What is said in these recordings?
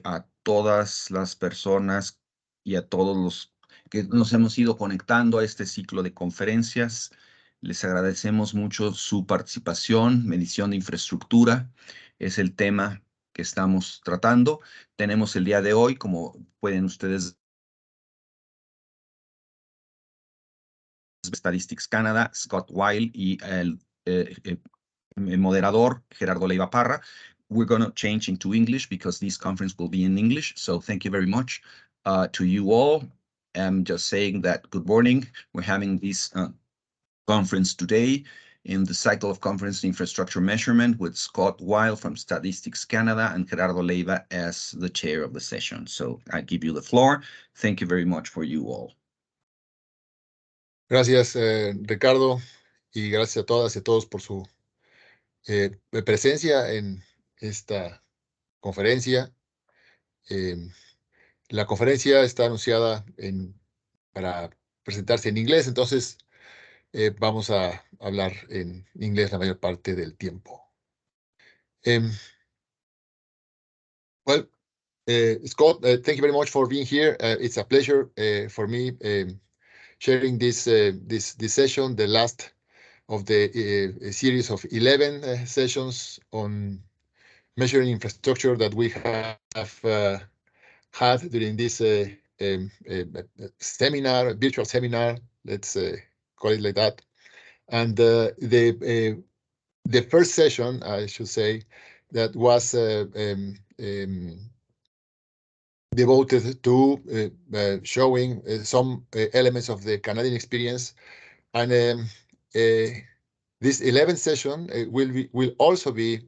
a todas las personas y a todos los que nos hemos ido conectando a este ciclo de conferencias. Les agradecemos mucho su participación. Medición de infraestructura es el tema que estamos tratando. Tenemos el día de hoy, como pueden ustedes, Statistics Canada, Scott Weil y el moderador Gerardo Leiva Parra. We're going to change into English because this conference will be in English. So thank you very much to you all. I'm just saying that good morning. We're having this conference today in the cycle of conference infrastructure measurement with Scott Weil from Statistics Canada and Gerardo Leiva as the chair of the session. So I give you the floor. Thank you very much for you all. Gracias, Ricardo, y gracias a todas y a todos por su presencia en esta conferencia. La conferencia está anunciada para presentarse en inglés, entonces vamos a hablar en inglés la mayor parte del tiempo. Scott, thank you very much for being here. It's a pleasure for me sharing this session, the last of the series of 11 sessions on measuring infrastructure that we have had during this seminar, virtual seminar, let's call it like that. And the first session, I should say, that was devoted to showing some elements of the Canadian experience. And this 11th session will also be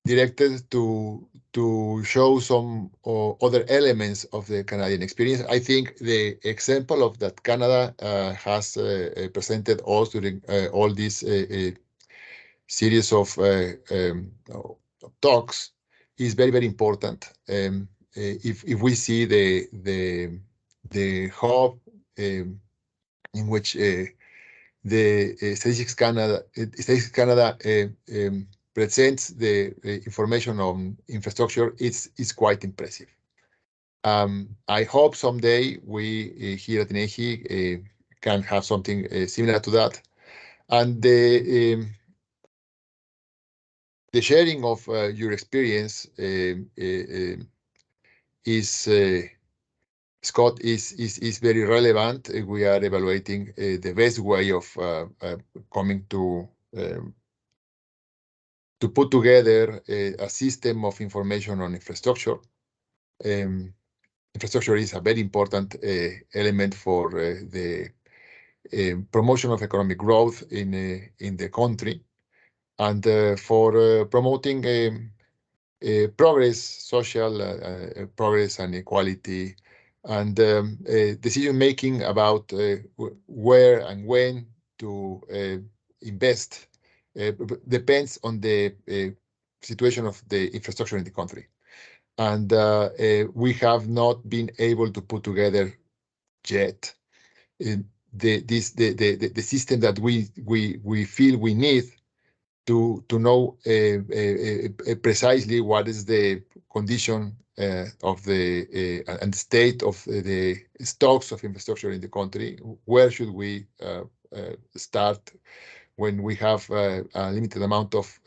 directed to show some other elements of the Canadian experience. I think the example of that Canada has presented us during all this series of talks is very, very important. If we see the hub in which the Statistics Canada presents the information on infrastructure, it's quite impressive. I hope someday we here at INEGI can have something similar to that. And the sharing of your experience is Scott is very relevant. We are evaluating the best way of coming to put together a system of information on infrastructure. Infrastructure is a very important element for the promotion of economic growth in the country, and for promoting progress, social progress and equality, and decision making about where and when to invest depends on the situation of the infrastructure in the country. And we have not been able to put together yet the system that we feel we need to know precisely what is the condition of the and state of the stocks of infrastructure in the country. Where should we start when we have a limited amount of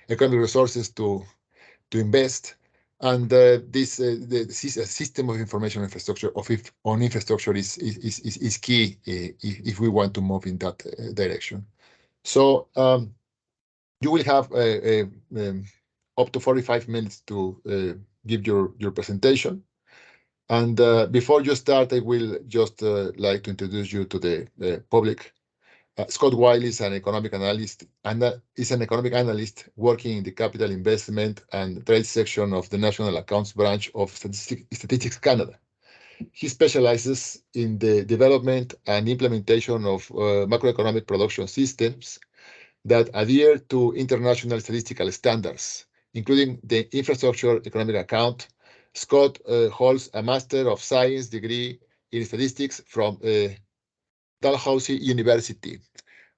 economic resources to invest? And this system of information infrastructure on infrastructure is key if we want to move in that direction. So you will have up to 45 minutes to give your presentation. And before you start, I will just like to introduce you to the public. Scott Weil is an economic analyst working in the capital investment and trade section of the National Accounts branch of Statistics Canada. He specializes in the development and implementation of macroeconomic production systems that adhere to international statistical standards, including the Infrastructure Economic Account. Scott holds a Master of Science degree in Statistics from Dalhousie University.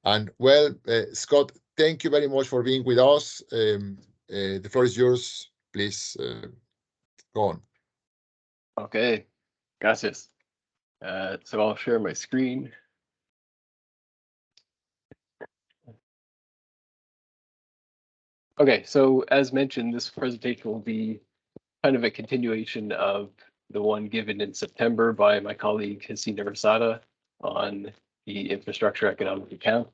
And well, Scott, thank you very much for being with us. The floor is yours. Please go on. Okay, gracias. So I'll share my screen. Okay, so as mentioned, this presentation will be kind of a continuation of the one given in September by my colleague Hasina Rasada on the infrastructure economic account.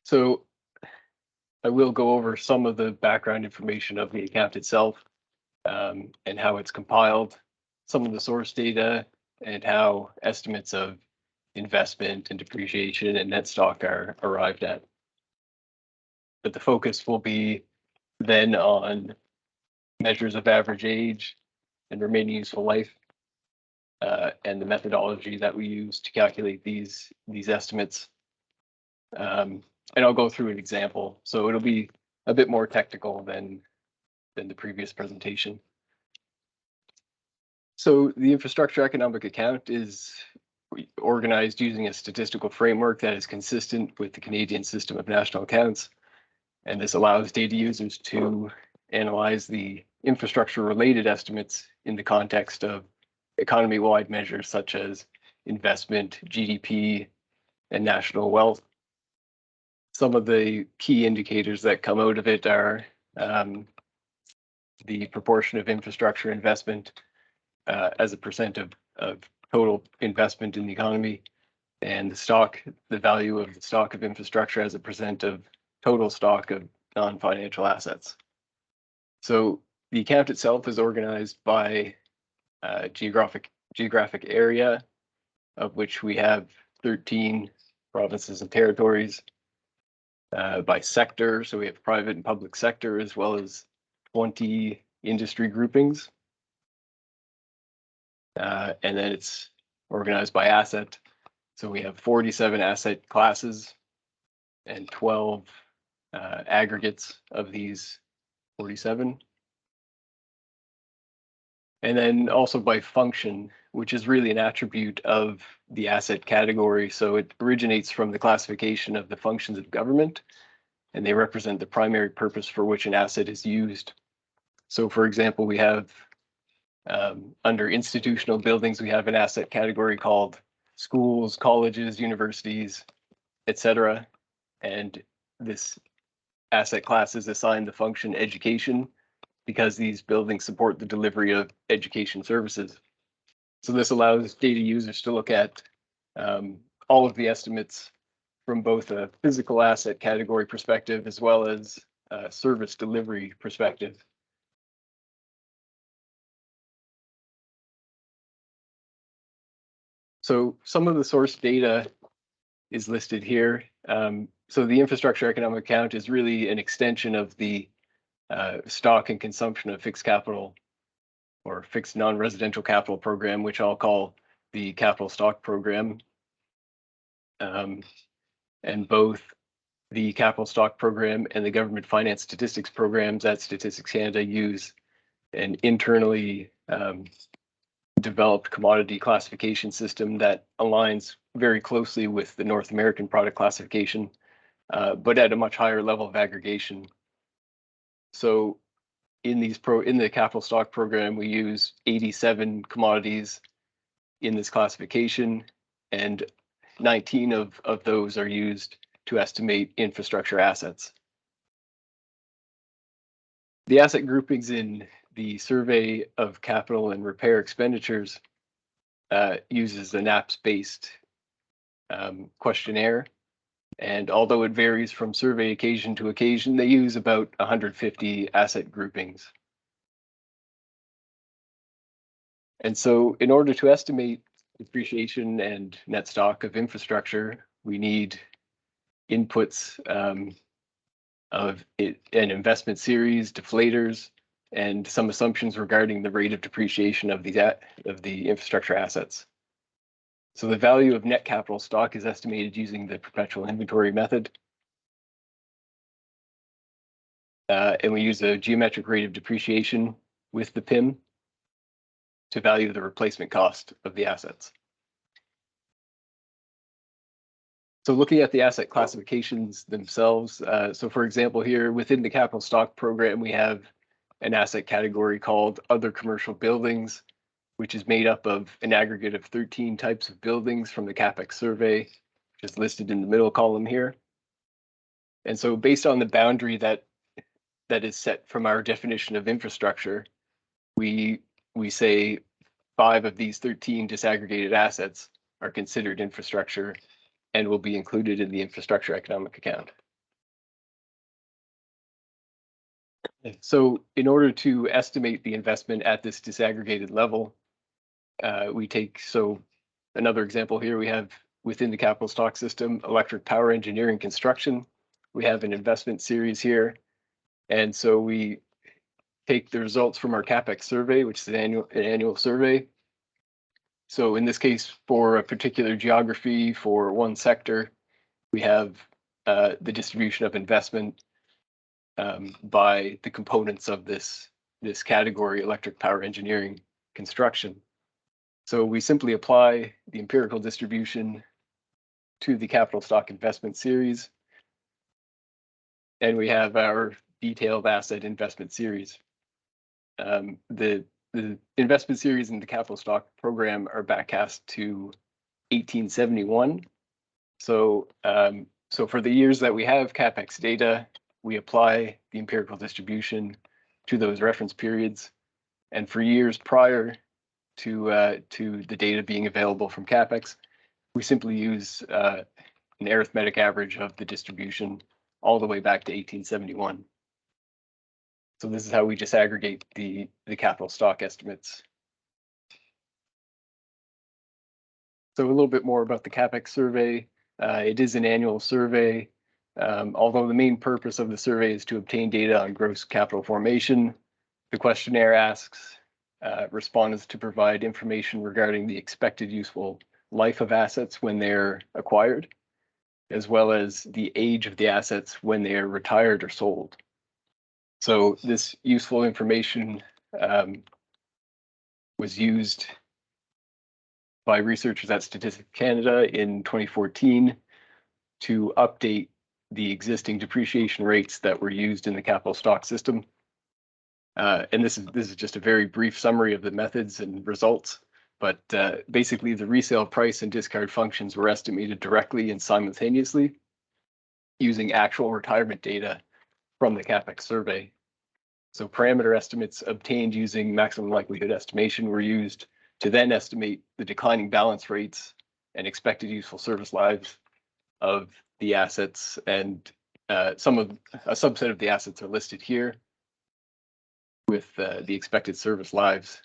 So I will go over some of the background information of the account itself and how it's compiled, some of the source data, and how estimates of investment and depreciation and net stock are arrived at. But the focus will be then on measures of average age and remaining useful life, and the methodology that we use to calculate these estimates. And I'll go through an example. So it'll be a bit more technical than the previous presentation. So the infrastructure economic account is organized using a statistical framework that is consistent with the Canadian system of national accounts. And this allows data users to analyze the infrastructure-related estimates in the context of economy-wide measures such as investment, GDP, and national wealth. Some of the key indicators that come out of it are the proportion of infrastructure investment as a percent of total investment in the economy, and the value of the stock of infrastructure as a percent of total stock of non-financial assets. So the account itself is organized by geographic area, of which we have 13 provinces and territories, by sector. So we have private and public sector, as well as 20 industry groupings. And then it's organized by asset. So we have 47 asset classes and 12 aggregates of these 47. And then also by function, which is really an attribute of the asset category. So it originates from the classification of the functions of government, and they represent the primary purpose for which an asset is used. So for example, we have under institutional buildings, we have an asset category called schools, colleges, universities, etc. And this asset class is assigned the function education because these buildings support the delivery of education services. So this allows data users to look at all of the estimates from both a physical asset category perspective as well as a service delivery perspective. So some of the source data is listed here. So the infrastructure economic account is really an extension of the stock and consumption of fixed capital or fixed non-residential capital program, which I'll call the capital stock program. And both the capital stock program and the government finance statistics programs at Statistics Canada use an internally developed commodity classification system that aligns very closely with the North American product classification, but at a much higher level of aggregation. So in the capital stock program, we use 87 commodities in this classification, and 19 of those are used to estimate infrastructure assets. The asset groupings in the survey of capital and repair expenditures uses the NAPS-based questionnaire. And although it varies from survey occasion to occasion, they use about 150 asset groupings. And so in order to estimate depreciation and net stock of infrastructure, we need inputs of an investment series, deflators, and some assumptions regarding the rate of depreciation of the infrastructure assets. So the value of net capital stock is estimated using the perpetual inventory method. And we use a geometric rate of depreciation with the PIM to value the replacement cost of the assets. So looking at the asset classifications themselves, so for example, here within the capital stock program, we have an asset category called other commercial buildings, which is made up of an aggregate of 13 types of buildings from the CapEx survey, which is listed in the middle column here. And so based on the boundary that is set from our definition of infrastructure, we say 5 of these 13 disaggregated assets are considered infrastructure and will be included in the infrastructure economic account. So in order to estimate the investment at this disaggregated level, we take, so another example here, we have within the capital stock system, electric power engineering construction. We have an investment series here. And so we take the results from our CapEx survey, which is an annual survey. So in this case, for a particular geography, for one sector, we have the distribution of investment by the components of this category, electric power engineering construction. So we simply apply the empirical distribution to the capital stock investment series, and we have our detailed asset investment series. The investment series in the capital stock program are backcast to 1871. So for the years that we have CapEx data, we apply the empirical distribution to those reference periods. And for years prior to the data being available from CapEx, we simply use an arithmetic average of the distribution all the way back to 1871. So this is how we disaggregate the capital stock estimates. So a little bit more about the CapEx survey. It is an annual survey, although the main purpose of the survey is to obtain data on gross capital formation. The questionnaire asks respondents to provide information regarding the expected useful life of assets when they're acquired, as well as the age of the assets when they are retired or sold. So this useful information was used by researchers at Statistics Canada in 2014 to update the existing depreciation rates that were used in the capital stock system. And this is just a very brief summary of the methods and results, but basically the resale price and discard functions were estimated directly and simultaneously using actual retirement data from the CapEx survey. So parameter estimates obtained using maximum likelihood estimation were used to then estimate the declining balance rates and expected useful service lives of the assets, and a subset of the assets are listed here with the expected service lives.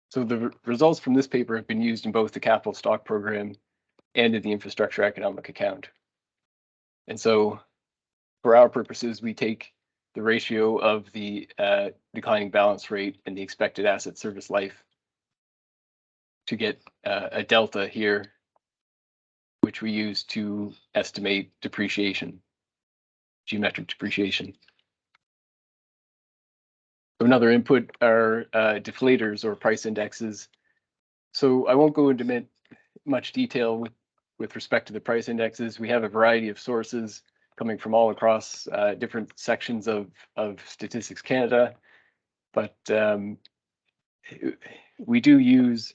So the results from this paper have been used in both the capital stock program and in the infrastructure economic account. And so for our purposes, we take the ratio of the declining balance rate and the expected asset service life to get a delta here, which we use to estimate depreciation, geometric depreciation. So another input are deflators or price indexes. So I won't go into much detail with respect to the price indexes. We have a variety of sources coming from all across different sections of Statistics Canada, but we do use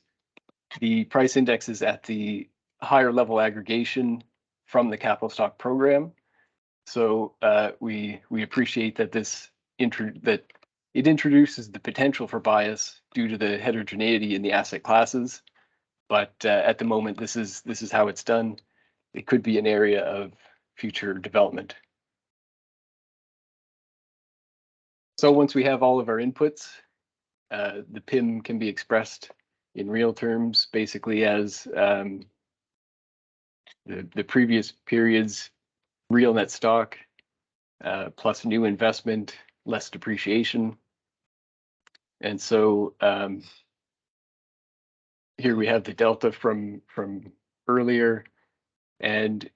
the price indexes at the higher level aggregation from the capital stock program. So we appreciate that it introduces the potential for bias due to the heterogeneity in the asset classes, but at the moment this is how it's done. It could be an area of future development. So once we have all of our inputs, the PIM can be expressed in real terms, basically as the previous period's real net stock plus new investment less depreciation. And so here we have the delta from earlier, and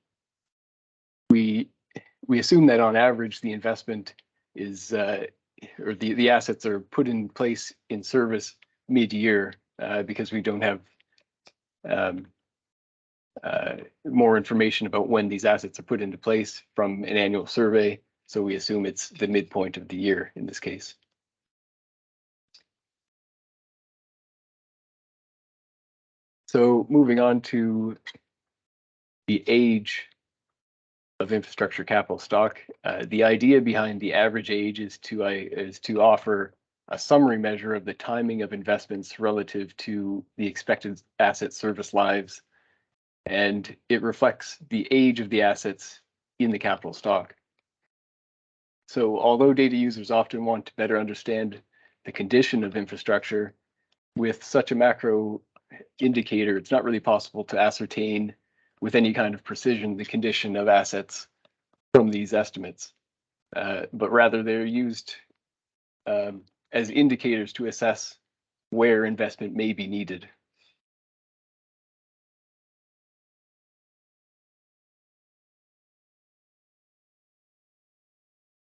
we assume that on average the investment is or the assets are put in place in service mid-year because we don't have more information about when these assets are put into place from an annual survey. So we assume it's the midpoint of the year in this case. So moving on to the age of infrastructure capital stock, the idea behind the average age is to offer a summary measure of the timing of investments relative to the expected asset service lives, and it reflects the age of the assets in the capital stock. So although data users often want to better understand the condition of infrastructure, with such a macro indicator, it's not really possible to ascertain with any kind of precision the condition of assets from these estimates, but rather they're used as indicators to assess where investment may be needed.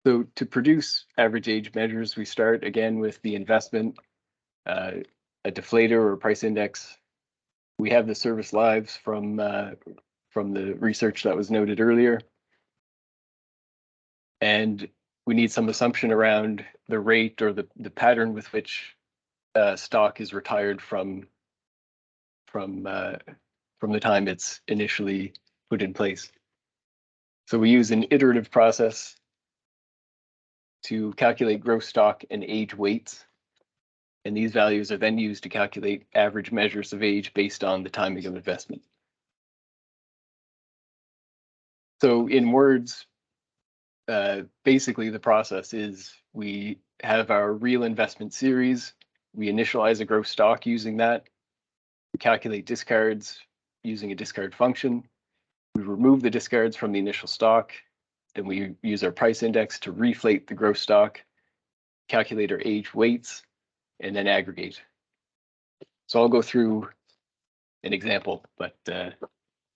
So to produce average age measures, we start again with the investment, a deflator or price index. We have the service lives from the research that was noted earlier. And we need some assumption around the rate or the pattern with which stock is retired from the time it's initially put in place. So we use an iterative process to calculate gross stock and age weights. And these values are then used to calculate average measures of age based on the timing of investment. So in words, basically the process is we have our real investment series, we initialize a gross stock using that, we calculate discards using a discard function, we remove the discards from the initial stock, then we use our price index to reflate the gross stock, calculate our age weights, and then aggregate. So I'll go through an example, but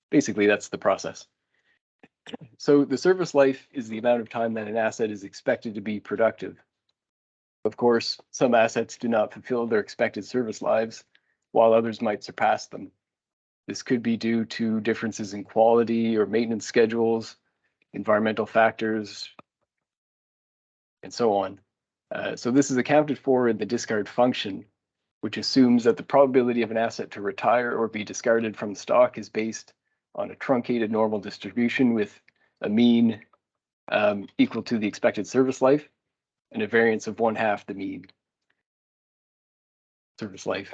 basically that's the process. So the service life is the amount of time that an asset is expected to be productive. Of course, some assets do not fulfill their expected service lives, while others might surpass them. This could be due to differences in quality or maintenance schedules, environmental factors, and so on. So this is accounted for in the discard function, which assumes that the probability of an asset to retire or be discarded from the stock is based on a truncated normal distribution with a mean equal to the expected service life and a variance of 1/2 the mean service life.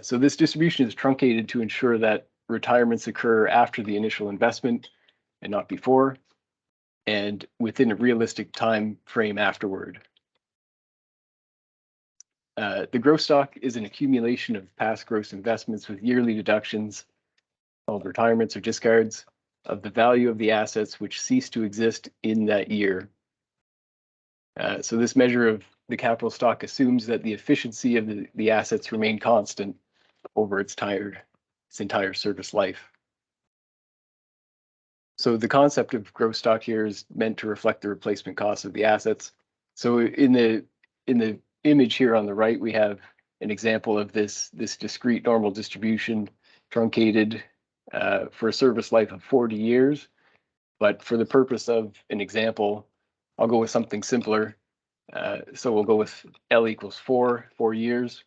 So this distribution is truncated to ensure that retirements occur after the initial investment and not before, and within a realistic time frame afterward. The gross stock is an accumulation of past gross investments with yearly deductions called retirements or discards of the value of the assets which cease to exist in that year. So this measure of the capital stock assumes that the efficiency of the assets remain constant over its entire service life. So the concept of gross stock here is meant to reflect the replacement cost of the assets. So in the image here on the right, we have an example of this discrete normal distribution truncated for a service life of 40 years. But for the purpose of an example, I'll go with something simpler. So we'll go with L equals 4 years.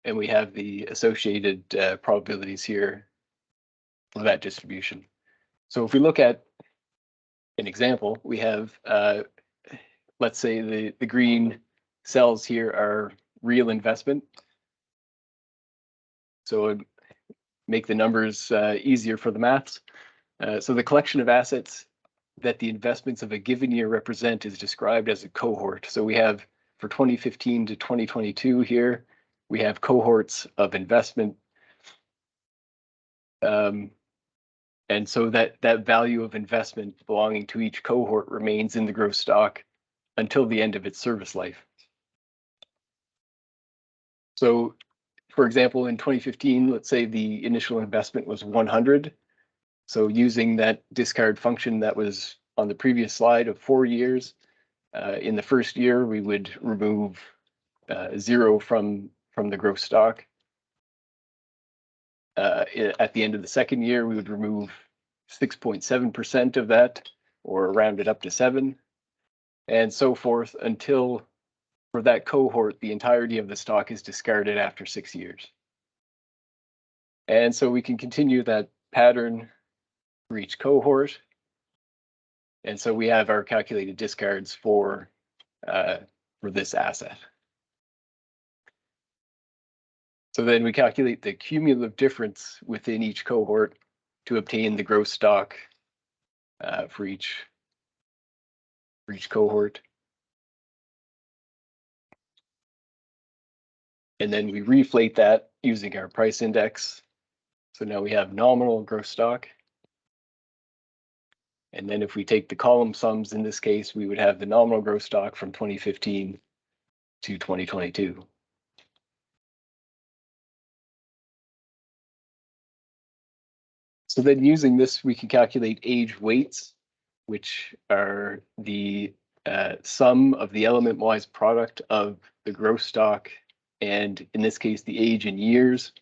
And we have the associated probabilities here for that distribution. So if we look at an example, we have, let's say the green cells here are real investment. So make the numbers easier for the maths. So the collection of assets that the investments of a given year represent is described as a cohort. So we have for 2015 to 2022 here, we have cohorts of investment. And so that value of investment belonging to each cohort remains in the gross stock until the end of its service life. So for example, in 2015, let's say the initial investment was 100. So using that discard function that was on the previous slide of 4 years, in the first year, we would remove 0 from the gross stock. at the end of the second year, we would remove 6.7% of that, or round it up to 7, and so forth until, for that cohort, the entirety of the stock is discarded after 6 years. And so we can continue that pattern for each cohort. And so we have our calculated discards for this asset. So then we calculate the cumulative difference within each cohort to obtain the gross stock for each cohort. And then we reflate that using our price index. So now we have nominal gross stock. And then if we take the column sums, in this case, we would have the nominal gross stock from 2015 to 2022. So then using this, we can calculate age weights, which are the sum of the element-wise product of the gross stock and, in this case, the age in years.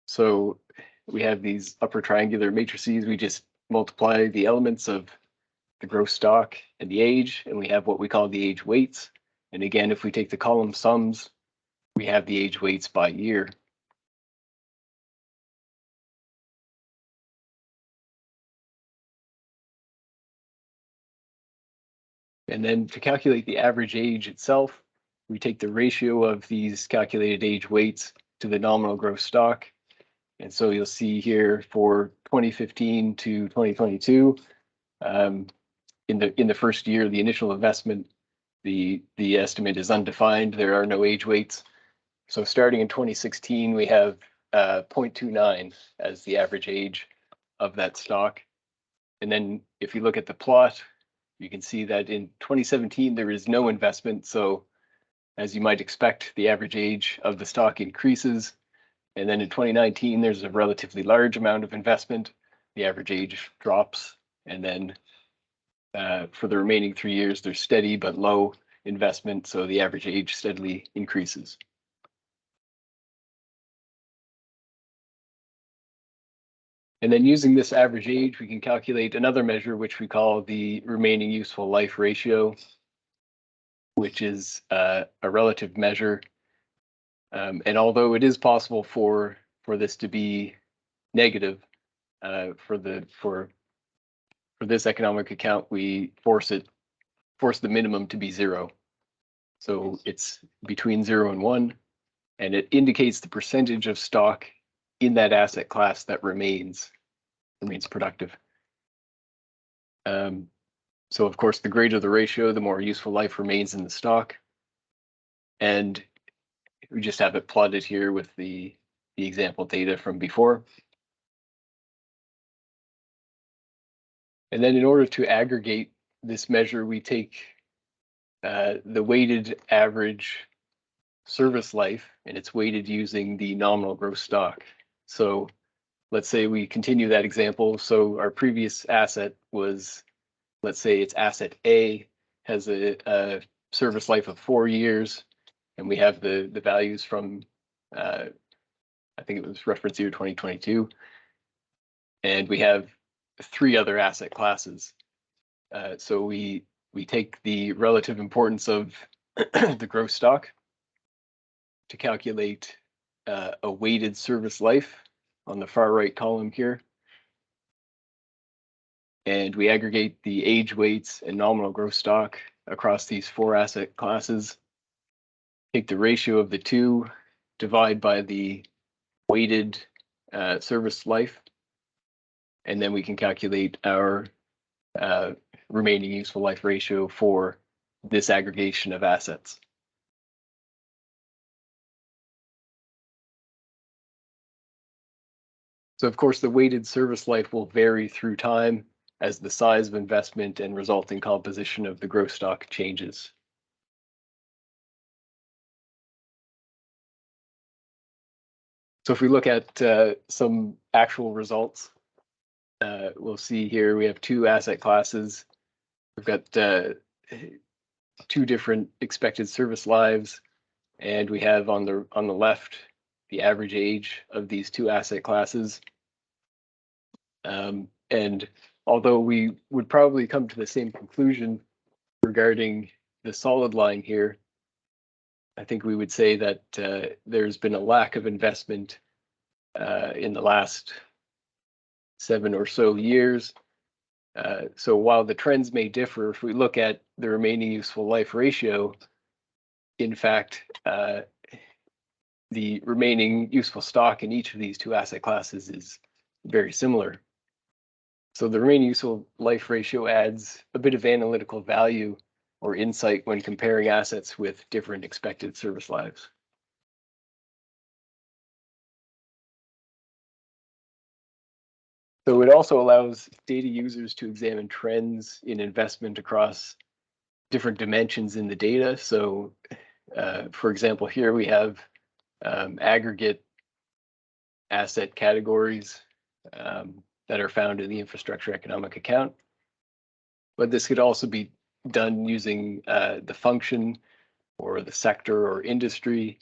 So we have these upper triangular matrices. We just multiply the elements of the gross stock and the age, and we have what we call the age weights. And again, if we take the column sums, we have the age weights by year. And then to calculate the average age itself, we take the ratio of these calculated age weights to the nominal gross stock. And so you'll see here for 2015 to 2022, in the first year, the initial investment, the estimate is undefined. There are no age weights. So starting in 2016, we have 0.29 as the average age of that stock. And then if you look at the plot, you can see that in 2017, there is no investment. So as you might expect, the average age of the stock increases. And then in 2019, there's a relatively large amount of investment. The average age drops. And then for the remaining 3 years, there's steady but low investment. So the average age steadily increases. And then using this average age, we can calculate another measure, which we call the remaining useful life ratio, which is a relative measure. And although it is possible for this to be negative, for this economic account, we force the minimum to be 0. So it's between 0 and 1, and it indicates the percentage of stock in that asset class that remains productive. So of course, the greater the ratio, the more useful life remains in the stock. And we just have it plotted here with the example data from before. And then in order to aggregate this measure, we take the weighted average service life, and it's weighted using the nominal gross stock. So let's say we continue that example. So our previous asset was, let's say it's asset A, has a service life of 4 years, and we have the values from, I think it was reference year 2022, and we have 3 other asset classes. So we take the relative importance of the gross stock to calculate a weighted service life on the far right column here. And we aggregate the age weights and nominal gross stock across these 4 asset classes, take the ratio of the 2, divide by the weighted service life, and then we can calculate our remaining useful life ratio for this aggregation of assets. So of course, the weighted service life will vary through time as the size of investment and resulting composition of the gross stock changes. So if we look at some actual results, we'll see here we have 2 asset classes. We've got 2 different expected service lives, and we have on the left the average age of these two asset classes. And although we would probably come to the same conclusion regarding the solid line here, I think we would say that there's been a lack of investment in the last 7 or so years. So while the trends may differ, if we look at the remaining useful life ratio, in fact, the remaining useful stock in each of these two asset classes is very similar. So the remaining useful life ratio adds a bit of analytical value or insight when comparing assets with different expected service lives. So it also allows data users to examine trends in investment across different dimensions in the data. So, for example, here we have aggregate asset categories that are found in the infrastructure economic account. But this could also be done using the function or the sector or industry,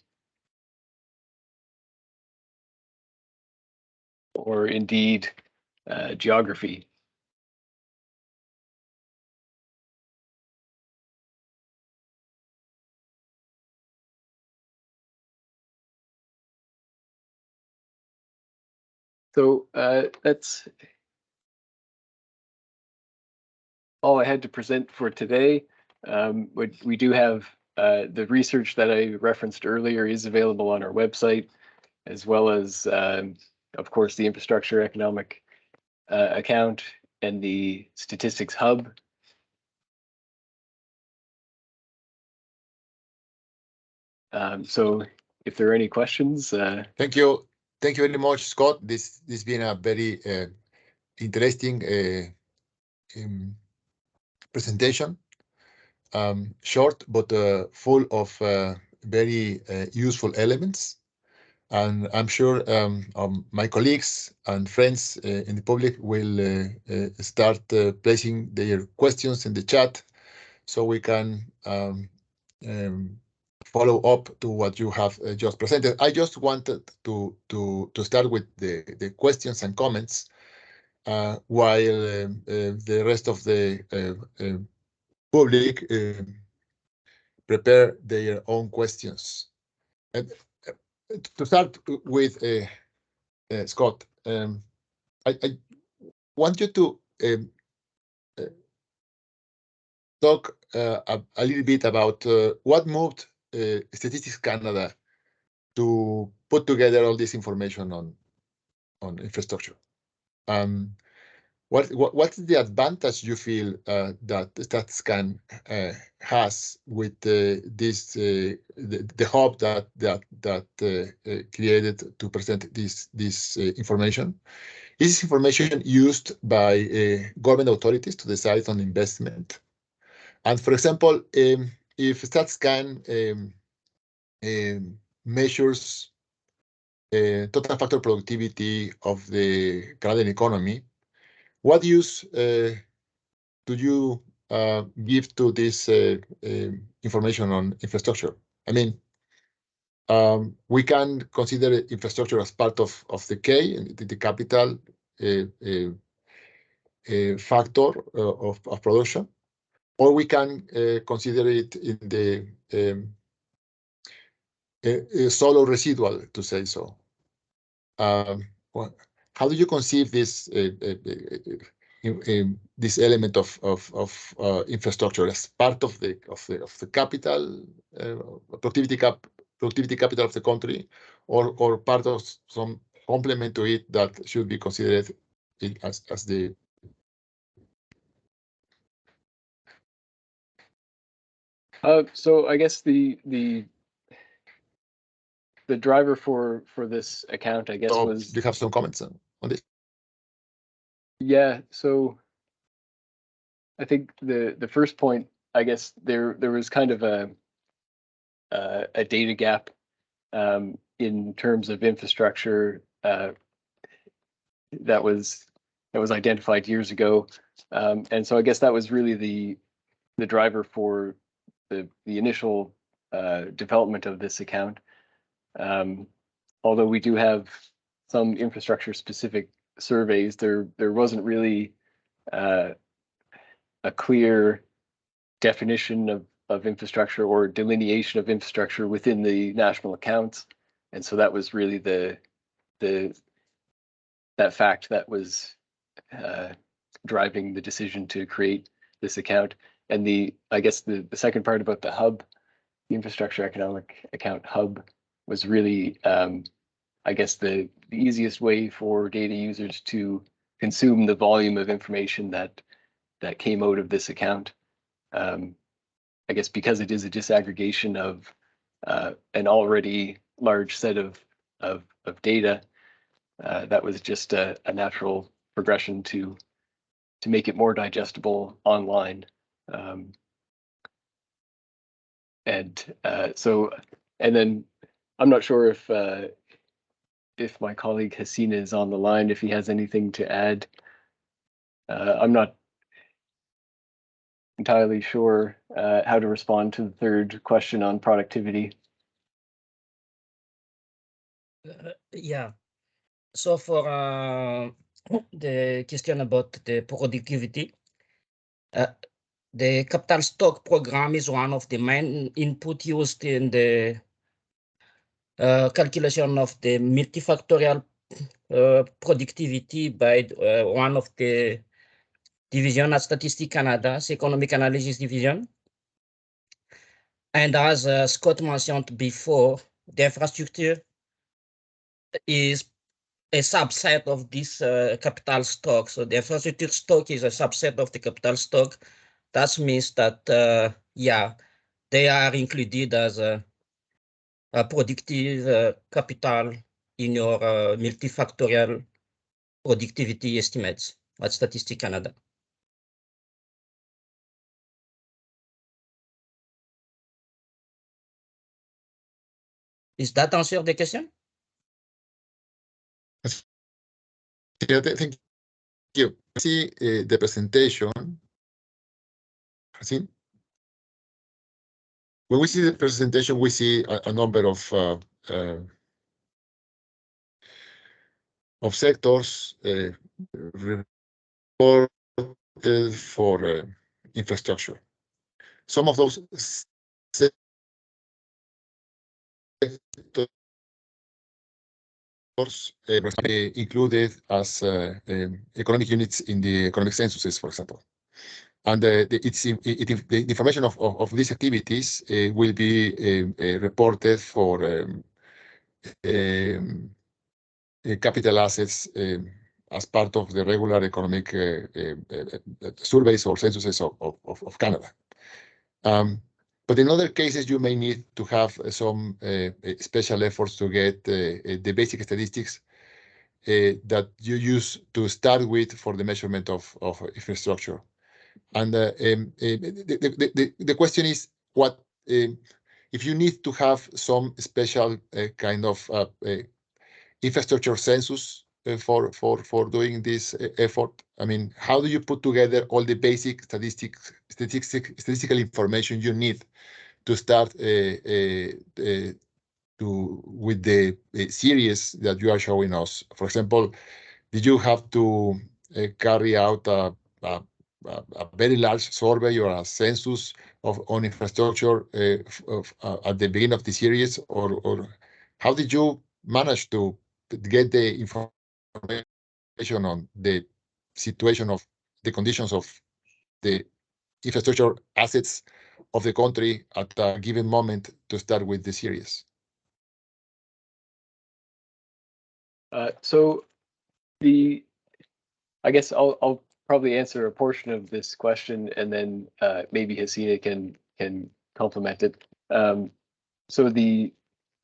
or indeed geography. So that's all I had to present for today. We do have the research that I referenced earlier is available on our website, as well as, of course, the infrastructure economic account and the statistics hub. So if there are any questions. Thank you. Thank you very much, Scott. This has been a very interesting presentation. Short, but full of very useful elements. And I'm sure my colleagues and friends in the public will start placing their questions in the chat so we can follow up to what you have just presented. I just wanted to start with the questions and comments while the rest of the public prepare their own questions. And to start with, Scott, I want you to talk a little bit about what moved Statistics Canada to put together all this information on infrastructure. What's the advantage you feel that StatsCan has with this the hub that created to present this information? Is this information used by government authorities to decide on investment? And for example, if StatsCan measures total factor productivity of the Canadian economy, what use do you give to this information on infrastructure? I mean, we can consider infrastructure as part of the K, the capital factor of production, or we can consider it in the solo residual, to say so. How do you conceive this this element of infrastructure as part of the capital productivity capital of the country, or part of some complement to it that should be considered as the So I guess the driver for this account, I guess, was. Do you have some comments on this? Yeah, so I think the first point, I guess there was kind of a data gap in terms of infrastructure that was identified years ago, and so I guess that was really the driver for the initial development of this account. although we do have some infrastructure specific surveys, there wasn't really a clear definition of infrastructure or delineation of infrastructure within the national accounts. And so that was really that fact that was driving the decision to create this account. And I guess the second part about the hub, the infrastructure economic account hub, was really, I guess, the easiest way for data users to consume the volume of information that came out of this account. I guess because it is a disaggregation of an already large set of data, that was just a natural progression to make it more digestible online. And then I'm not sure if my colleague Hasina is on the line, if he has anything to add. I'm not entirely sure how to respond to the third question on productivity. Yeah. So for the question about the productivity, the capital stock program is one of the main input used in the calculation of the multifactorial productivity by one of the division at Statistics Canada's Economic Analysis Division. And as Scott mentioned before, the infrastructure is a subset of this capital stock. So the infrastructure stock is a subset of the capital stock. That means that, yeah, they are included as a productive capital in your multifactorial productivity estimates at Statistics Canada. Is that answer the question? Yeah, thank you. See the presentation. See, when we see the presentation, we see a number of sectors reported for infrastructure. Some of those sectors included as economic units in the economic censuses, for example. And the information of these activities will be reported for capital assets as part of the regular economic surveys or censuses of Canada. But in other cases, you may need to have some special efforts to get the basic statistics that you use to start with for the measurement of infrastructure. And the question is, what if you need to have some special kind of infrastructure census for doing this effort? I mean, how do you put together all the basic statistical information you need to start with the series that you are showing us? For example, did you have to carry out a very large survey or a census on infrastructure at the beginning of the series, or how did you manage to get the information on the situation of the conditions of the infrastructure assets of the country at a given moment to start with the series? So I guess I'll probably answer a portion of this question, and then maybe Hasina can complement it. So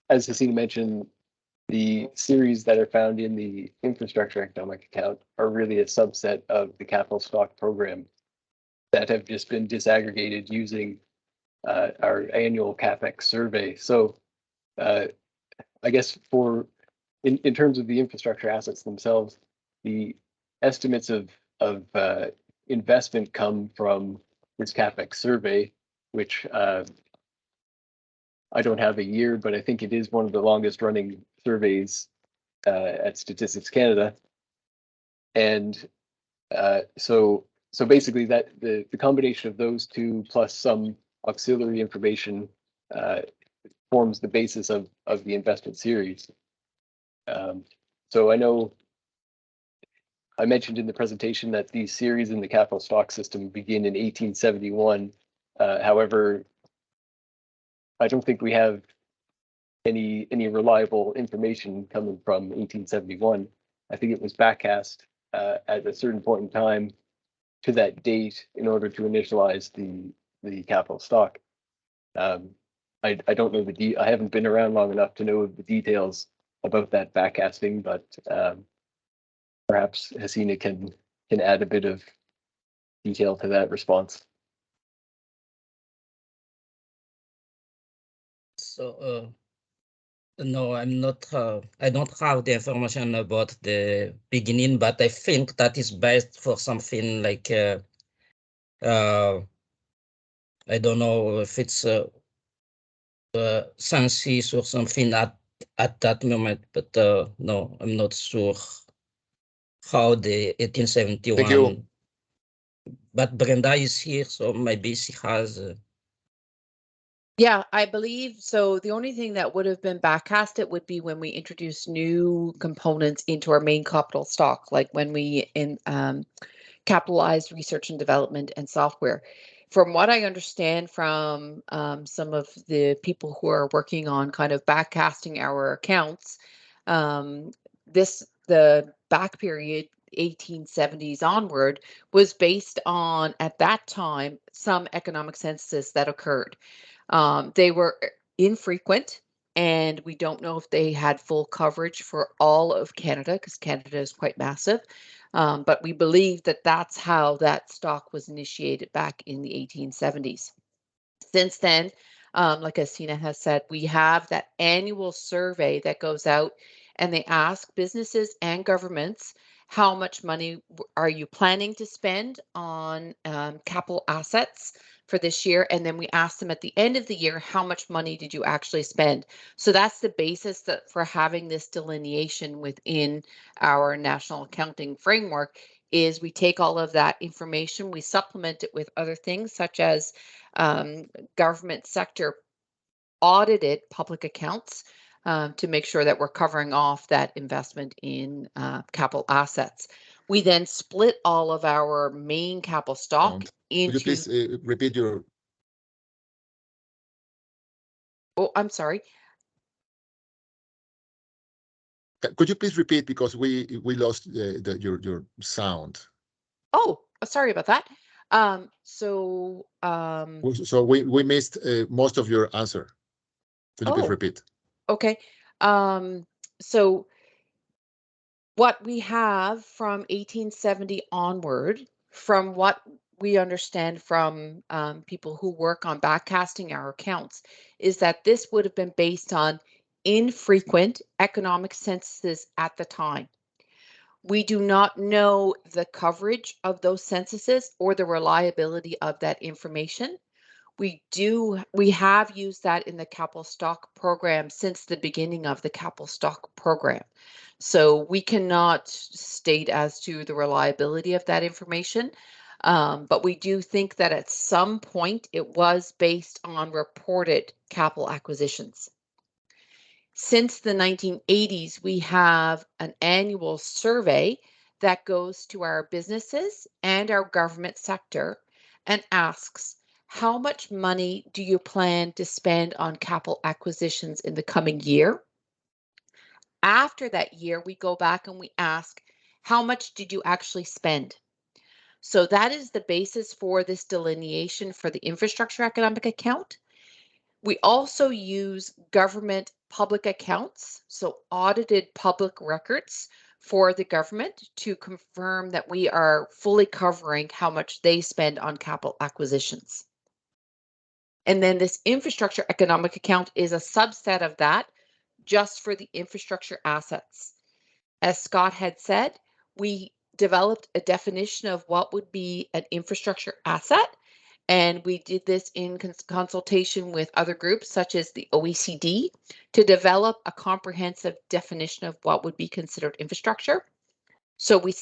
as Hasina mentioned, the series that are found in the infrastructure economic account are really a subset of the capital stock program that have just been disaggregated using our annual CapEx survey. So I guess in terms of the infrastructure assets themselves, the estimates of investment come from this CapEx survey, which I don't have a year, but I think it is one of the longest running surveys at Statistics Canada. And so basically that the combination of those two plus some auxiliary information forms the basis of the investment series. So I know I mentioned in the presentation that these series in the capital stock system begin in 1871. However, I don't think we have any reliable information coming from 1871. I think it was backcast at a certain point in time to that date in order to initialize the capital stock. I don't know I haven't been around long enough to know the details about that backcasting, but perhaps Hasina can add a bit of detail to that response. So no, I'm not. I don't have the information about the beginning, but I think that is based for something like I don't know if it's census or something at that moment, but no, I'm not sure how the 1871. Thank you. But Brenda is here, so maybe she has. Yeah, I believe so. The only thing that would have been backcasted would be when we introduce new components into our main capital stock, like when we capitalized research and development and software. From what I understand from some of the people who are working on kind of backcasting our accounts, the back period 1870s onward was based on, at that time, some economic census that occurred. They were infrequent, and we don't know if they had full coverage for all of Canada, because Canada is quite massive. But we believe that that's how that stock was initiated back in the 1870s. Since then, like Hasina has said, we have that annual survey that goes out, and they ask businesses and governments, how much money are you planning to spend on capital assets for this year? And then we ask them at the end of the year, how much money did you actually spend? So that's the basis for having this delineation within our national accounting framework. Is we take all of that information, we supplement it with other things such as government sector audited public accounts to make sure that we're covering off that investment in capital assets. We then split all of our main capital stock into... Could you please repeat your... Oh, I'm sorry. Could you please repeat, because we lost your sound. Oh, sorry about that. So we missed most of your answer. Could you please repeat? Okay. So what we have from 1870 onward, from what we understand from people who work on backcasting our accounts, is that this would have been based on infrequent economic censuses at the time. We do not know the coverage of those censuses or the reliability of that information. We have used that in the capital stock program since the beginning of the capital stock program. So we cannot state as to the reliability of that information, but we do think that at some point it was based on reported capital acquisitions. Since the 1980s, we have an annual survey that goes to our businesses and our government sector and asks, how much money do you plan to spend on capital acquisitions in the coming year? After that year, we go back and we ask, how much did you actually spend? So that is the basis for this delineation for the infrastructure economic account. We also use government public accounts, so audited public records for the government to confirm that we are fully covering how much they spend on capital acquisitions. And then this infrastructure economic account is a subset of that, just for the infrastructure assets. As Scott had said, we developed a definition of what would be an infrastructure asset, And we did this in consultation with other groups such as the OECD to develop a comprehensive definition of what would be considered infrastructure. So we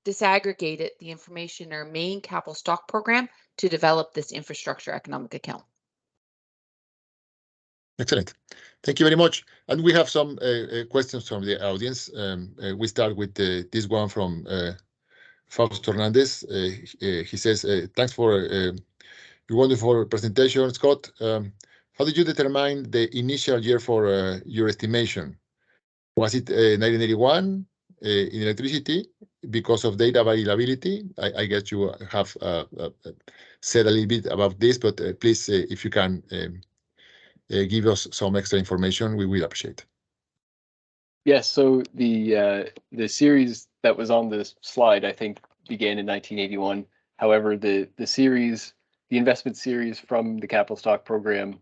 disaggregated the information in our main capital stock program to develop this infrastructure economic account. Excellent. Thank you very much. And we have some questions from the audience. We start with this one from Fausto Hernandez. He says, thanks for your wonderful presentation, Scott. How did you determine the initial year for your estimation? Was it 1981 in electricity because of data availability? I guess you have said a little bit about this, but please, if you can give us some extra information, we will appreciate. Yes, so the series that was on this slide, I think, began in 1981. However, the investment series from the capital stock program,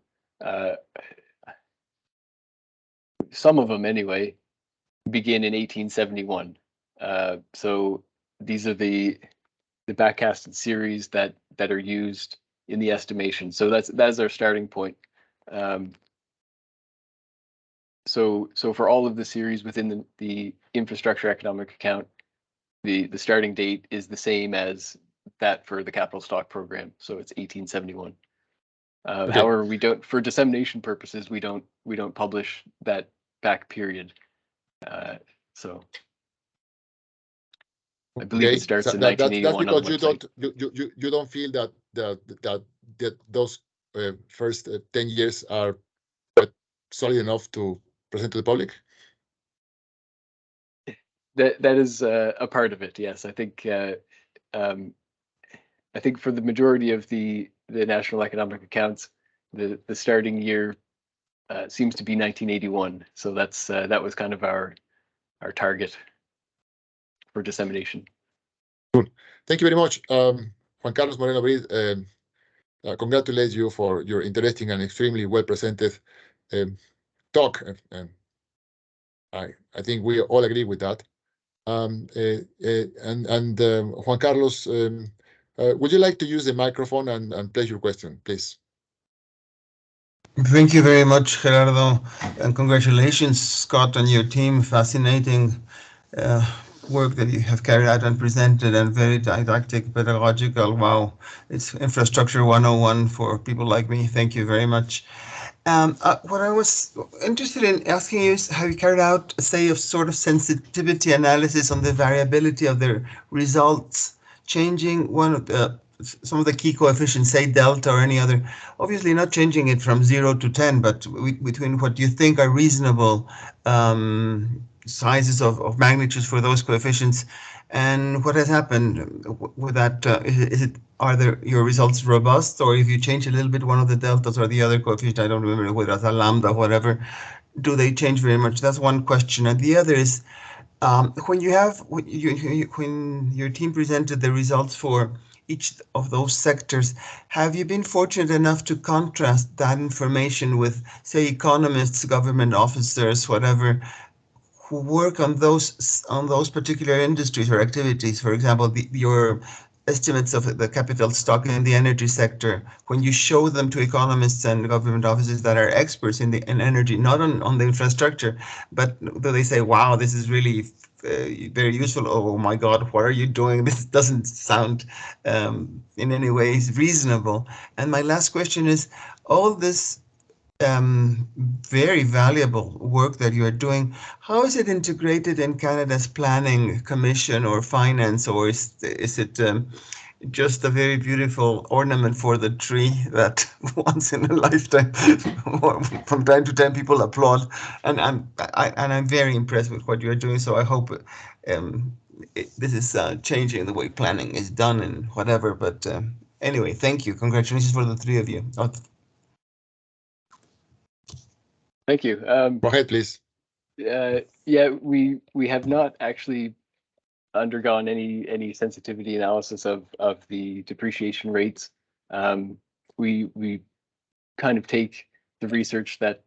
some of them anyway, begin in 1871. So these are the backcasted series that are used in the estimation. So that's our starting point. So for all of the series within the infrastructure economic account, the starting date is the same as that for the capital stock program. So it's 1871. Okay. However, we don't, for dissemination purposes, we don't publish that back period. So I believe it starts in 1981. That's because you don't feel that those first 10 years are solid enough to present to the public. That is a part of it. Yes, I think for the majority of the national economic accounts, the starting year seems to be 1981. So that was kind of our target for dissemination. Cool. Thank you very much. Juan Carlos Moreno Brid, congratulate you for your interesting and extremely well presented talk. I think we all agree with that. Juan Carlos, would you like to use the microphone and place your question, please? Thank you very much, Gerardo, and congratulations, Scott, and your team. Fascinating work that you have carried out and presented, and very didactic, pedagogical. Wow, it's infrastructure 101 for people like me. Thank you very much. What I was interested in asking you is how you carried out, say, a sort of sensitivity analysis on the variability of the results, changing some of the key coefficients, say delta or any other, obviously not changing it from 0 to 10, but between what you think are reasonable sizes of magnitudes for those coefficients, and what has happened with that. Are your results robust, or if you change a little bit one of the deltas or the other coefficient, I don't remember whether it's a lambda, whatever, do they change very much? That's one question. And the other is, when your team presented the results for each of those sectors, have you been fortunate enough to contrast that information with, say, economists, government officers, whatever, who work on those particular industries or activities? For example, your estimates of the capital stock in the energy sector, when you show them to economists and government officers that are experts in energy, not on the infrastructure, but do they say, wow, this is really very useful? Oh my God, what are you doing? This doesn't sound in any ways reasonable. And my last question is, all this very valuable work that you are doing, how is it integrated in Canada's planning commission or finance, or is it just a very beautiful ornament for the tree that once in a lifetime, from time to time, people applaud? And I'm very impressed with what you're doing. So I hope this is changing the way planning is done and whatever. But anyway, thank you. Congratulations for the three of you. Thank you. Go ahead, please. Yeah, we have not actually undergone any sensitivity analysis of the depreciation rates. We kind of take the research that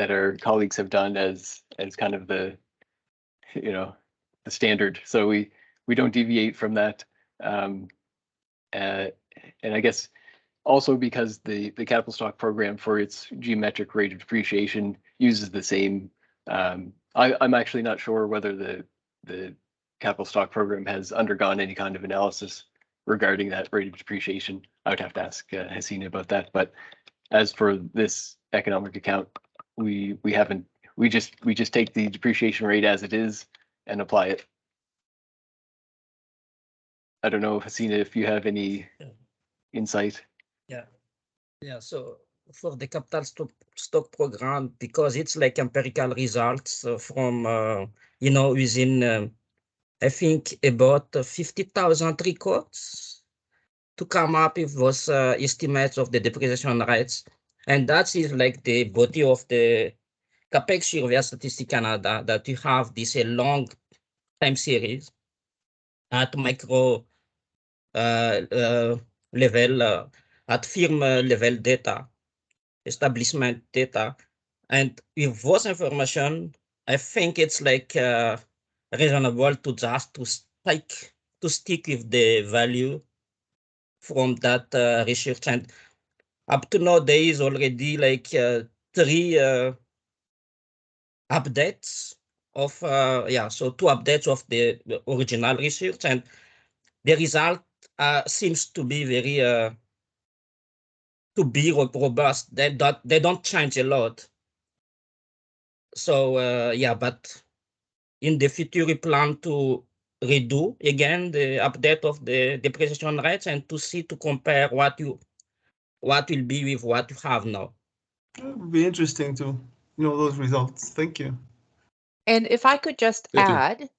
our colleagues have done as kind of the standard. So we don't deviate from that. And I guess also because the capital stock program for its geometric rate of depreciation uses the same. I'm actually not sure whether the capital stock program has undergone any kind of analysis regarding that rate of depreciation. I would have to ask Hasina about that. But as for this economic account, we haven't. We just take the depreciation rate as it is and apply it. I don't know, Hasina, if you have any insight. Yeah, so for the capital stock program, because it's like empirical results from, using, I think, about 50,000 records to come up with those estimates of the depreciation rates. And that is like the body of the CAPEX survey Statistics Canada, that you have this long time series at micro level, at firm level data, establishment data. And with those information, I think it's like reasonable to just to stick with the value from that research. And up to now, there is already like 3 updates of so 2 updates of the original research, and the result seems to be very robust. They don't change a lot. So but in the future we plan to redo again the update of the depreciation rates and to compare what will be with what you have now. It would be interesting to know those results. Thank you. And if I could just Thank you. add,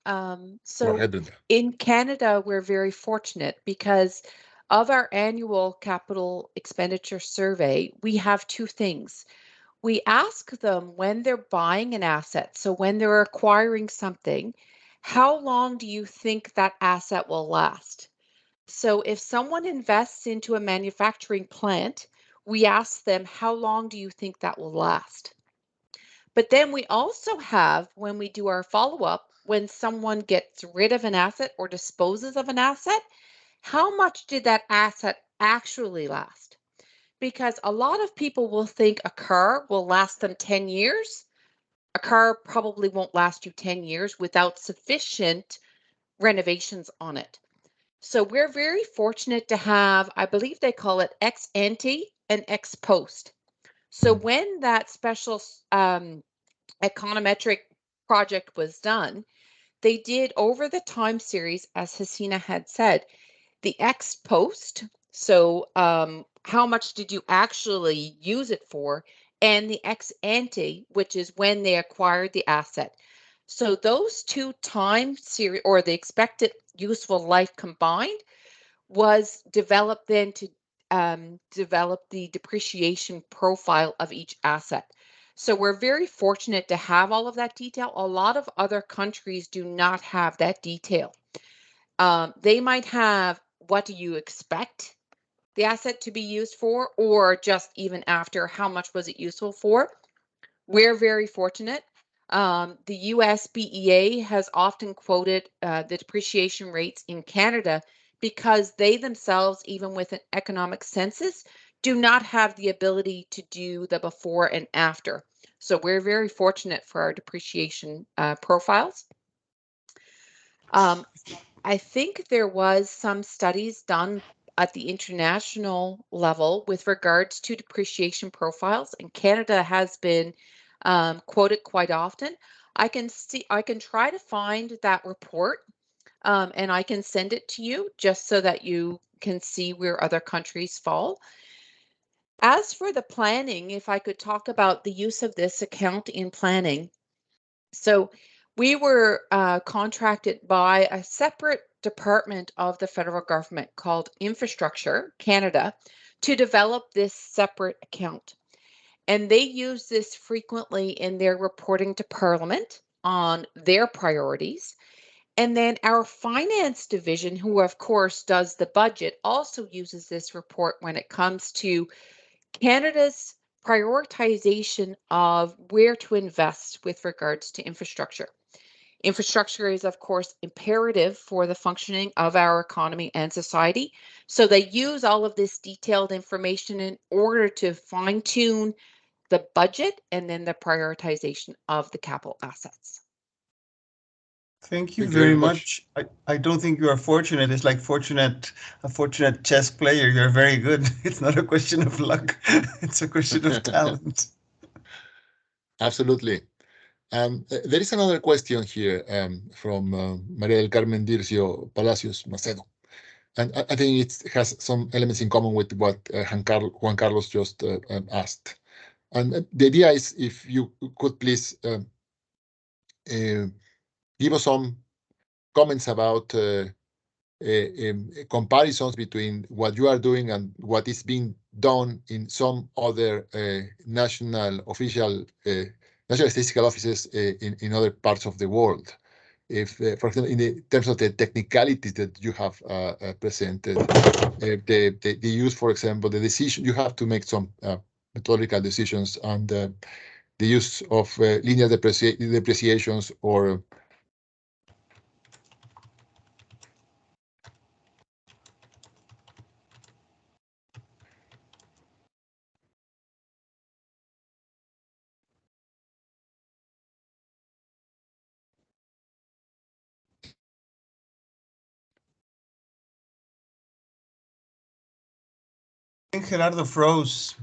Go so ahead, Brenda. in Canada, we're very fortunate because of our annual capital expenditure survey, we have 2 things. We ask them when they're buying an asset, so when they're acquiring something, how long do you think that asset will last? So if someone invests into a manufacturing plant, we ask them, how long do you think that will last? But then we also have, when we do our follow-up, when someone gets rid of an asset or disposes of an asset, how much did that asset actually last? Because a lot of people will think a car will last them 10 years. A car probably won't last you 10 years without sufficient renovations on it. So we're very fortunate to have, I believe they call it ex ante and ex post. So when that special econometric project was done, they did over the time series, as Hasina had said, the ex post. So how much did you actually use it for? And the ex ante, which is when they acquired the asset. So those 2 time series, or the expected useful life combined, was developed then to develop the depreciation profile of each asset. So we're very fortunate to have all of that detail. A lot of other countries do not have that detail. They might have, what do you expect the asset to be used for, or just even after, how much was it useful for? We're very fortunate. The US BEA has often quoted the depreciation rates in Canada because they themselves, even with an economic census, do not have the ability to do the before and after. So we're very fortunate for our depreciation profiles. I think there was some studies done at the international level with regards to depreciation profiles, and Canada has been quoted quite often. I can try to find that report, and I can send it to you just so that you can see where other countries fall. As for the planning, if I could talk about the use of this account in planning. So we were contracted by a separate department of the federal government called Infrastructure Canada to develop this separate account. And they use this frequently in their reporting to Parliament on their priorities. And then our finance division, who of course does the budget, also uses this report when it comes to Canada's prioritization of where to invest with regards to infrastructure. Infrastructure is, of course, imperative for the functioning of our economy and society. So they use all of this detailed information in order to fine-tune the budget and then the prioritization of the capital assets. Thank you Thank you very very much. I don't think you are fortunate. It's like a fortunate chess player. You're very good. It's not a question of luck. It's a question of talent. Absolutely. There is another question here from María del Carmen Dircio Palacios Macedo. And I think it has some elements in common with what Juan Carlos just asked. And the idea is if you could please give us some comments about comparisons between what you are doing and what is being done in some other national statistical offices in other parts of the world. If, for example, in terms of the technicalities that you have presented, the use, for example, the decision, you have to make some methodological decisions on the use of linear depreciations or I think Gerardo froze.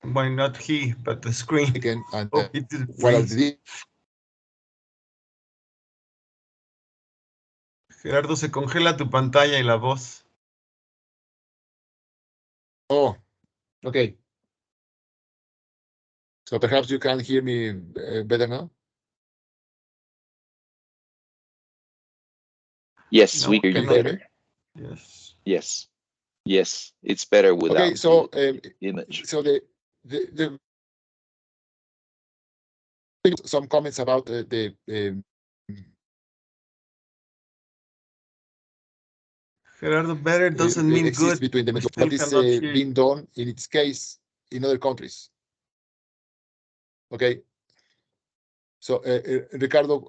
Why not he, but the screen? again, and Oh, it did what are freeze. the Gerardo, se congela tu pantalla y la voz. Oh, okay. So perhaps you can hear me better now? Yes, No, we hear you cannot. better. Yes. Yes. Yes, it's better without Okay, so the image. so the some comments about the Gerardo, better doesn't mean exists good. between the We what still is cannot hear you. being done in its case in other countries. Okay. So, Ricardo,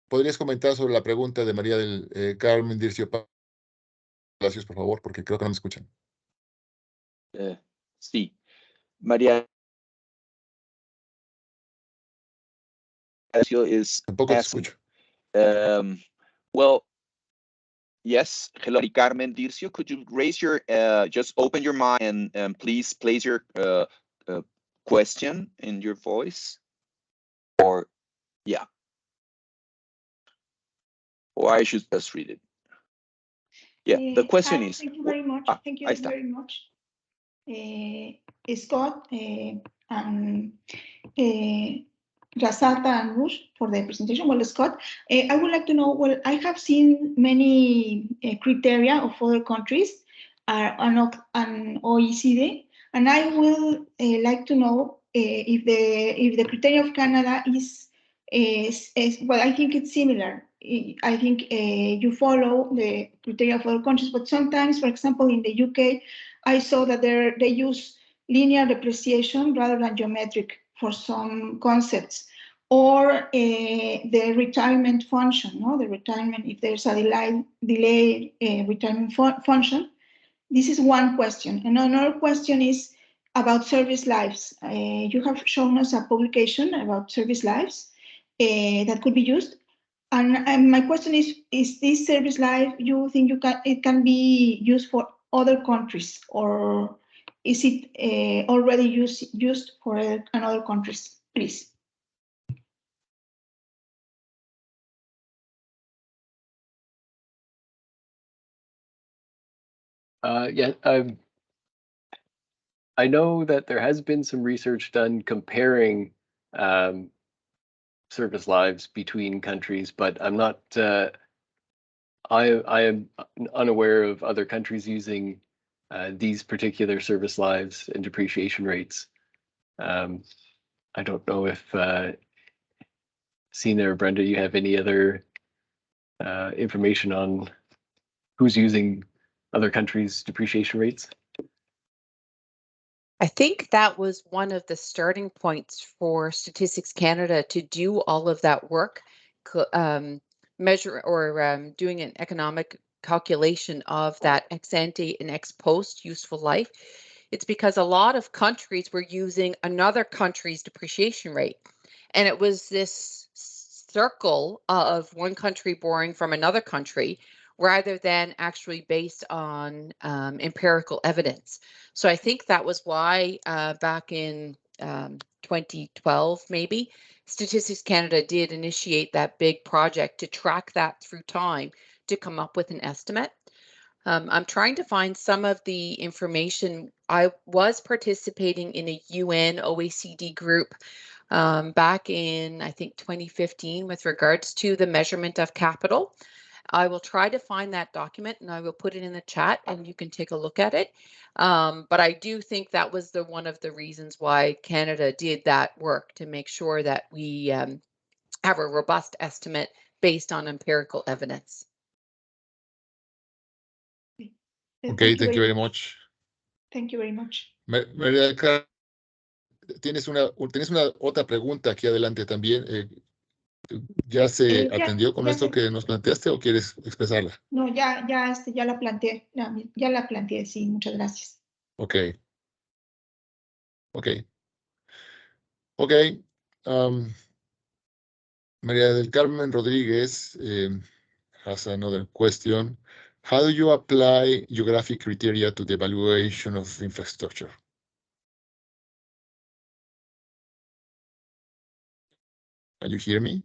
¿podrías comentar sobre la pregunta de María del Carmen Dircio Palacios, por favor? Porque creo que no me escuchan. Sí. María is Tampoco te asking, escucho. well, yes. Hello, Carmen Dircio. Could you raise your, just open your mic and please place your question in your voice? Or, yeah. Or I should just read it. Yeah, the question is. Thank you very much. Thank you very much, Scott and Rasata and Rush for the presentation. Well, Scott, I would like to know, well, I have seen many criteria of other countries and OECD, and I will like to know if the criteria of Canada is well, I think it's similar. I think you follow the criteria of other countries, but sometimes, for example, in the UK, I saw that they use linear depreciation rather than geometric for some concepts, or the retirement function, no? The retirement, if there's a delay retirement function. This is one question. And another question is about service lives. You have shown us a publication about service lives that could be used. And my question is this service life, you think it can be used for other countries, or is it already used for another countries, please? Yeah, I know that there has been some research done comparing service lives between countries, but I'm not. I am unaware of other countries using these particular service lives and depreciation rates. I don't know if Sina or Brenda, you have any other information on who's using other countries' depreciation rates? I think that was one of the starting points for Statistics Canada to do all of that work, measure or doing an economic calculation of that ex ante and ex post useful life. It's because a lot of countries were using another country's depreciation rate. And it was this circle of one country borrowing from another country rather than actually based on empirical evidence. So I think that was why back in 2012, maybe, Statistics Canada did initiate that big project to track that through time to come up with an estimate. I'm trying to find some of the information. I was participating in a UN OECD group back in, I think, 2015 with regards to the measurement of capital. I will try to find that document and I will put it in the chat and you can take a look at it. But I do think that was one of the reasons why Canada did that work, to make sure that we have a robust estimate based on empirical evidence. Okay, thank you very much. Thank you very much. María del Carmen, tienes una otra pregunta aquí adelante también. ¿Ya se atendió con esto que nos planteaste o quieres expresarla? No, ya la planteé. Ya la planteé, sí, muchas gracias. Okay. María del Carmen Rodríguez has another question. How do you apply geographic criteria to the evaluation of infrastructure? Can you hear me?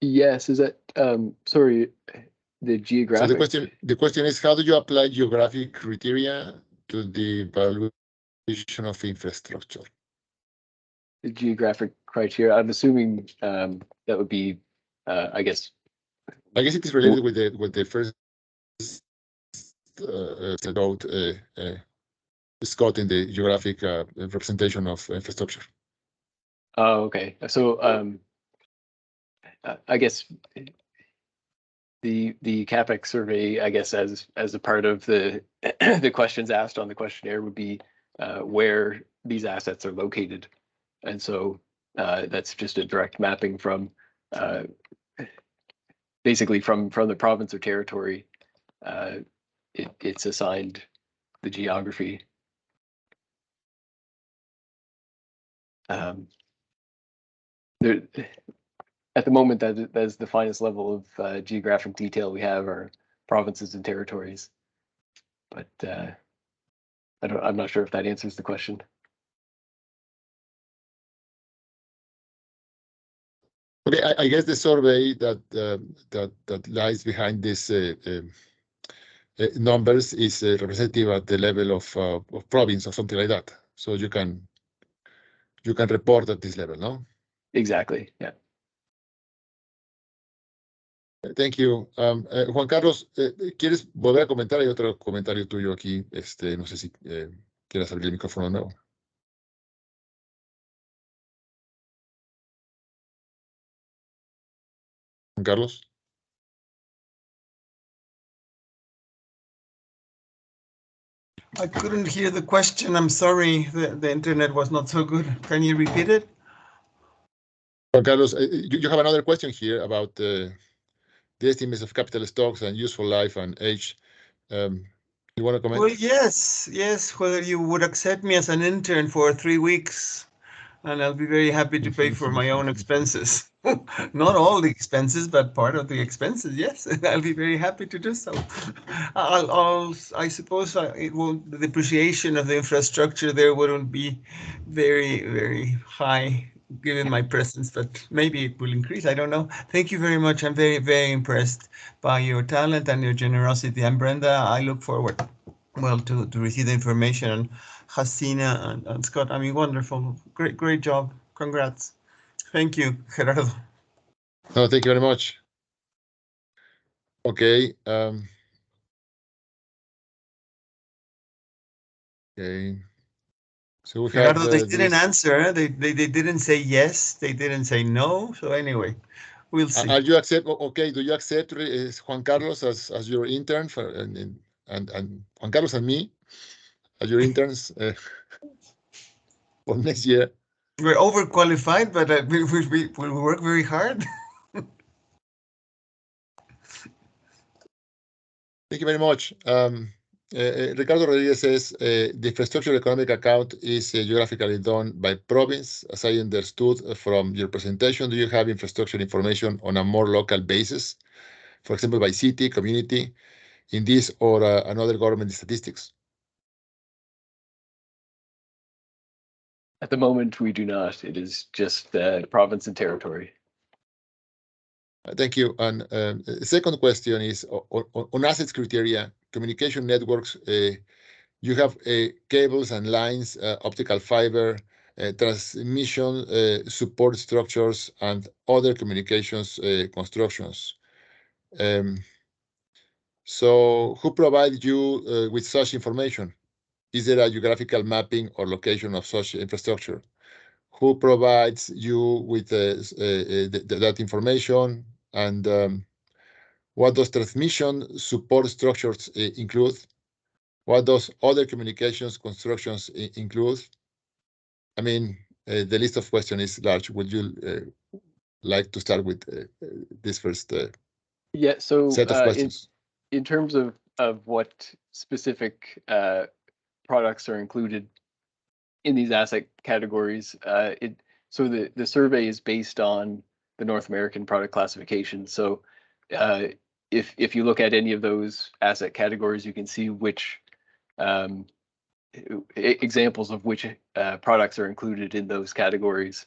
Yes, is that sorry, the geographic? So the question is, how do you apply geographic criteria to the evaluation of infrastructure? The geographic criteria, I'm assuming that would be, I guess it is related with the first about Scott in the geographic representation of infrastructure. Oh, okay. So I guess the CapEx survey, I guess, as a part of the the questions asked on the questionnaire would be where these assets are located, and so that's just a direct mapping from basically from the province or territory. It's assigned the geography. There, at the moment, that's the finest level of geographic detail we have are provinces and territories. But I'm not sure if that answers the question. Okay, I guess the survey that lies behind this numbers is representative at the level of province or something like that. So you can report at this level, no? Exactly. Yeah. Thank you. Juan Carlos, ¿quieres volver a comentar? Hay otro comentario tuyo aquí. No sé si quieras abrir el micrófono de nuevo. Juan Carlos. I couldn't hear the question. I'm sorry. The internet was not so good. Can you repeat it? Juan Carlos, you have another question here about the estimates of capital stocks and useful life and age. You want to comment? Well, yes. Whether you would accept me as an intern for 3 weeks, and I'll be very happy to pay for my own expenses. Not all the expenses, but part of the expenses. Yes, I'll be very happy to do so. I suppose the depreciation of the infrastructure there wouldn't be very, very high given my presence, but maybe it will increase. I don't know. Thank you very much. I'm very, very impressed by your talent and your generosity. And Brenda, I look forward, to receive the information. And Hasina and Scott, I mean, wonderful. Great job. Congrats. Thank you, Gerardo. No, thank you very much. Okay. Okay. So we Gerardo, have, they didn't answer. They didn't say yes. They didn't say no. So anyway, we'll see. Are you accept? Okay. Do you accept Juan Carlos as your intern and Juan Carlos and me as your interns for next year. We're overqualified, but we'll work very hard. Thank you very much. Ricardo Rodriguez says the infrastructure economic account is geographically done by province. As I understood from your presentation, do you have infrastructure information on a more local basis? For example, by city, community, in this or another government statistics? At the moment, we do not. It is just province and territory. Thank you. And the second question is on assets criteria, communication networks. You have cables and lines, optical fiber, transmission support structures, and other communications constructions. So who provides you with such information? Is there a geographical mapping or location of such infrastructure? Who provides you with that information? And what does transmission support structures include? What does other communications constructions include? I mean, the list of questions is large. Would you like to start with this first Yeah, so set of questions? in terms of what specific products are included in these asset categories, so the survey is based on the North American product classification. So if you look at any of those asset categories, you can see which examples of which products are included in those categories.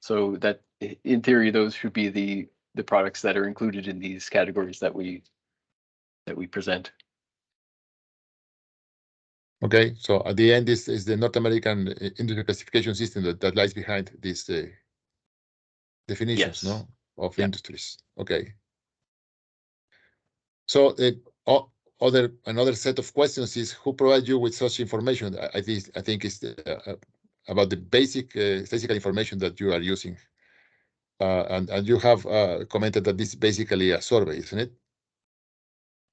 So that in theory, those should be the products that are included in these categories that we present. Okay, so at the end, this is the North American industry classification system that lies behind these definitions, Yes. no, of Yeah. industries. Okay. So another set of questions is who provides you with such information? I think it's about the basic statistical information that you are using, and you have commented that this is basically a survey, isn't it?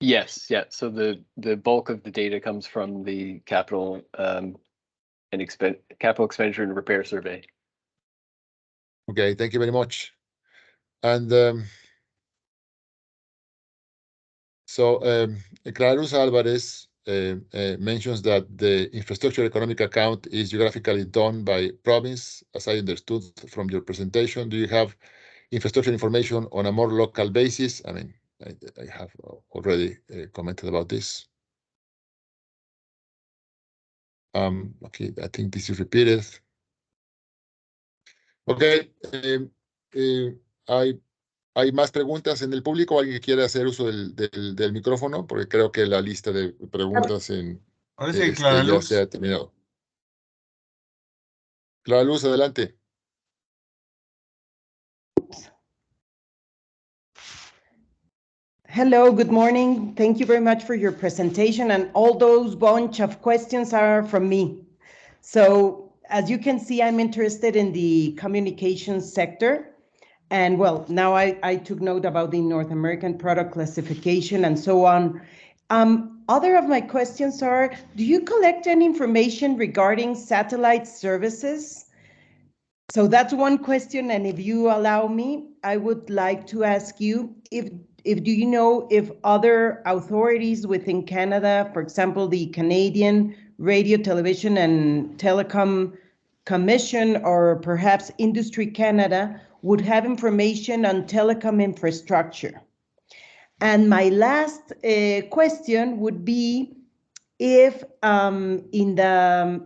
Yes, yeah. So the bulk of the data comes from the capital capital expenditure and repair survey. Okay, thank you very much. And Clara Luz Alvarez mentions that the infrastructure economic account is geographically done by province, as I understood from your presentation. Do you have infrastructure information on a more local basis? I mean, I have already commented about this. Okay, I think this is repeated. Okay, ¿hay más preguntas en el público? ¿Alguien que quiera hacer uso del micrófono? Porque creo que la lista de preguntas Clara ya Luz. se ha terminado. Clara Luz, adelante. Hello, good morning. Thank you very much for your presentation, and all those bunch of questions are from me. So as you can see, I'm interested in the communications sector. And well, now I took note about the North American product classification and so on. Other of my questions are, do you collect any information regarding satellite services? So that's one question, and if you allow me, I would like to ask you if do you know if other authorities within Canada, for example, the Canadian Radio, Television and Telecom Commission, or perhaps Industry Canada, would have information on telecom infrastructure? And my last question would be if in the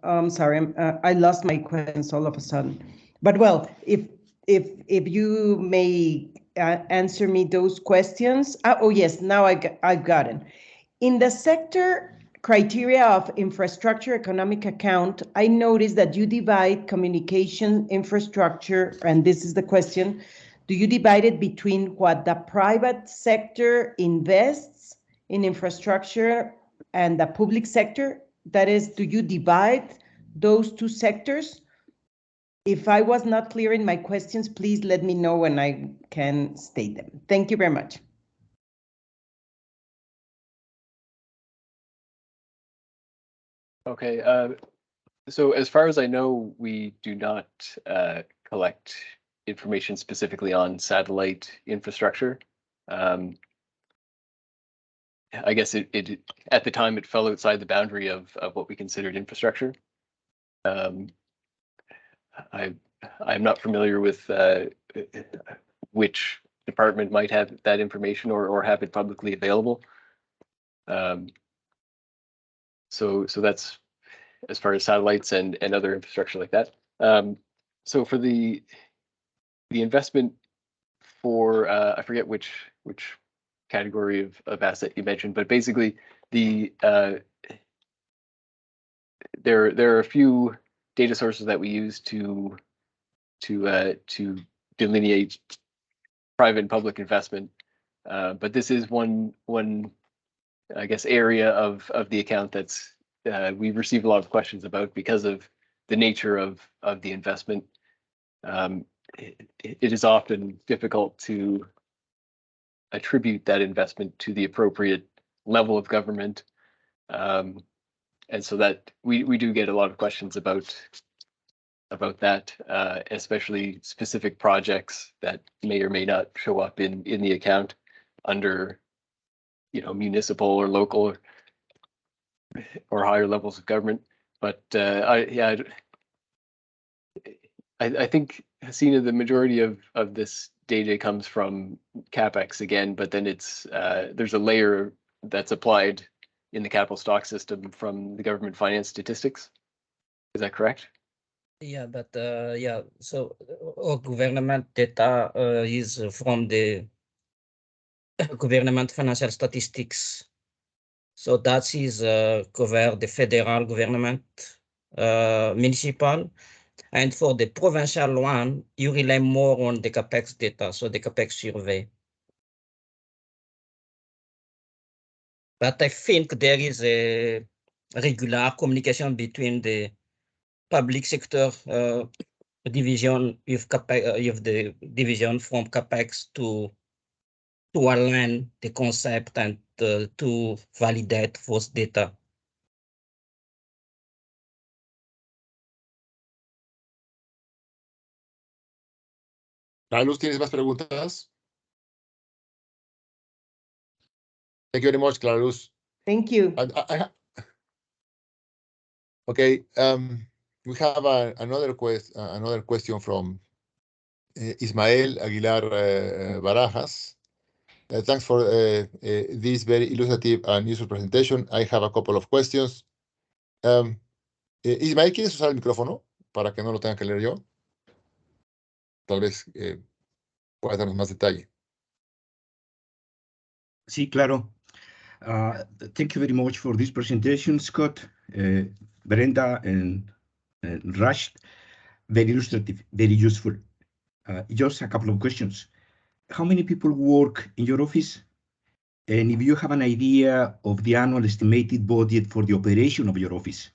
I'm sorry, I lost my questions all of a sudden. But well, if you may answer me those questions. Oh yes, now I've got it. In the sector criteria of infrastructure economic account, I noticed that you divide communication infrastructure, and this is the question, do you divide it between what the private sector invests in infrastructure and the public sector? That is, do you divide those two sectors? If I was not clear in my questions, please let me know and I can state them. Thank you very much. Okay. So as far as I know, we do not collect information specifically on satellite infrastructure. I guess it at the time it fell outside the boundary of what we considered infrastructure. I'm not familiar with which department might have that information or have it publicly available. So that's as far as satellites and other infrastructure like that. So for the investment for I forget which category of asset you mentioned, but basically the there are a few data sources that we use to delineate private and public investment, but this is one I guess area of the account that's we've received a lot of questions about because of the nature of the investment. It is often difficult to attribute that investment to the appropriate level of government. And so that we do get a lot of questions about that, especially specific projects that may or may not show up in the account under, municipal or local or higher levels of government. But I think, Hasina, the majority of this data comes from CapEx again, but then it's there's a layer that's applied in the capital stock system from the government finance statistics. Is that correct? Yeah, but so our government data is from the government financial statistics. So that is cover the federal government, municipal, and for the provincial one, you rely more on the CapEx data, so the CapEx survey. But I think there is a regular communication between the public sector division with the division from CapEx to align the concept and to validate those data. Clara Luz, ¿tienes más preguntas? Thank you very much, Clara Luz. Thank you. Okay, we have another question from Ismael Aguilar Barajas. Thanks for this very illustrative and useful presentation. I have a couple of questions. Ismael, ¿quieres usar el micrófono para que no lo tenga que leer yo? Tal vez puedas darnos más detalle. Sí, claro. Thank you very much for this presentation, Scott, Brenda, and Raj. Very illustrative, very useful. Just a couple of questions. How many people work in your office? And if you have an idea of the annual estimated budget for the operation of your office?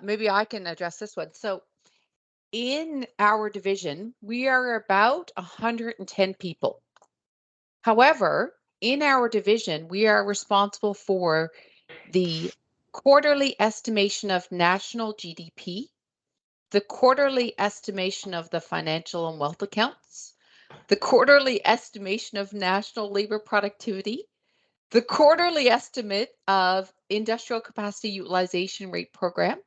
Maybe I can address this one. So in our division, we are about 110 people. However, in our division, we are responsible for the quarterly estimation of national GDP, the quarterly estimation of the financial and wealth accounts, the quarterly estimation of national labor productivity, the quarterly estimate of industrial capacity utilization rate program,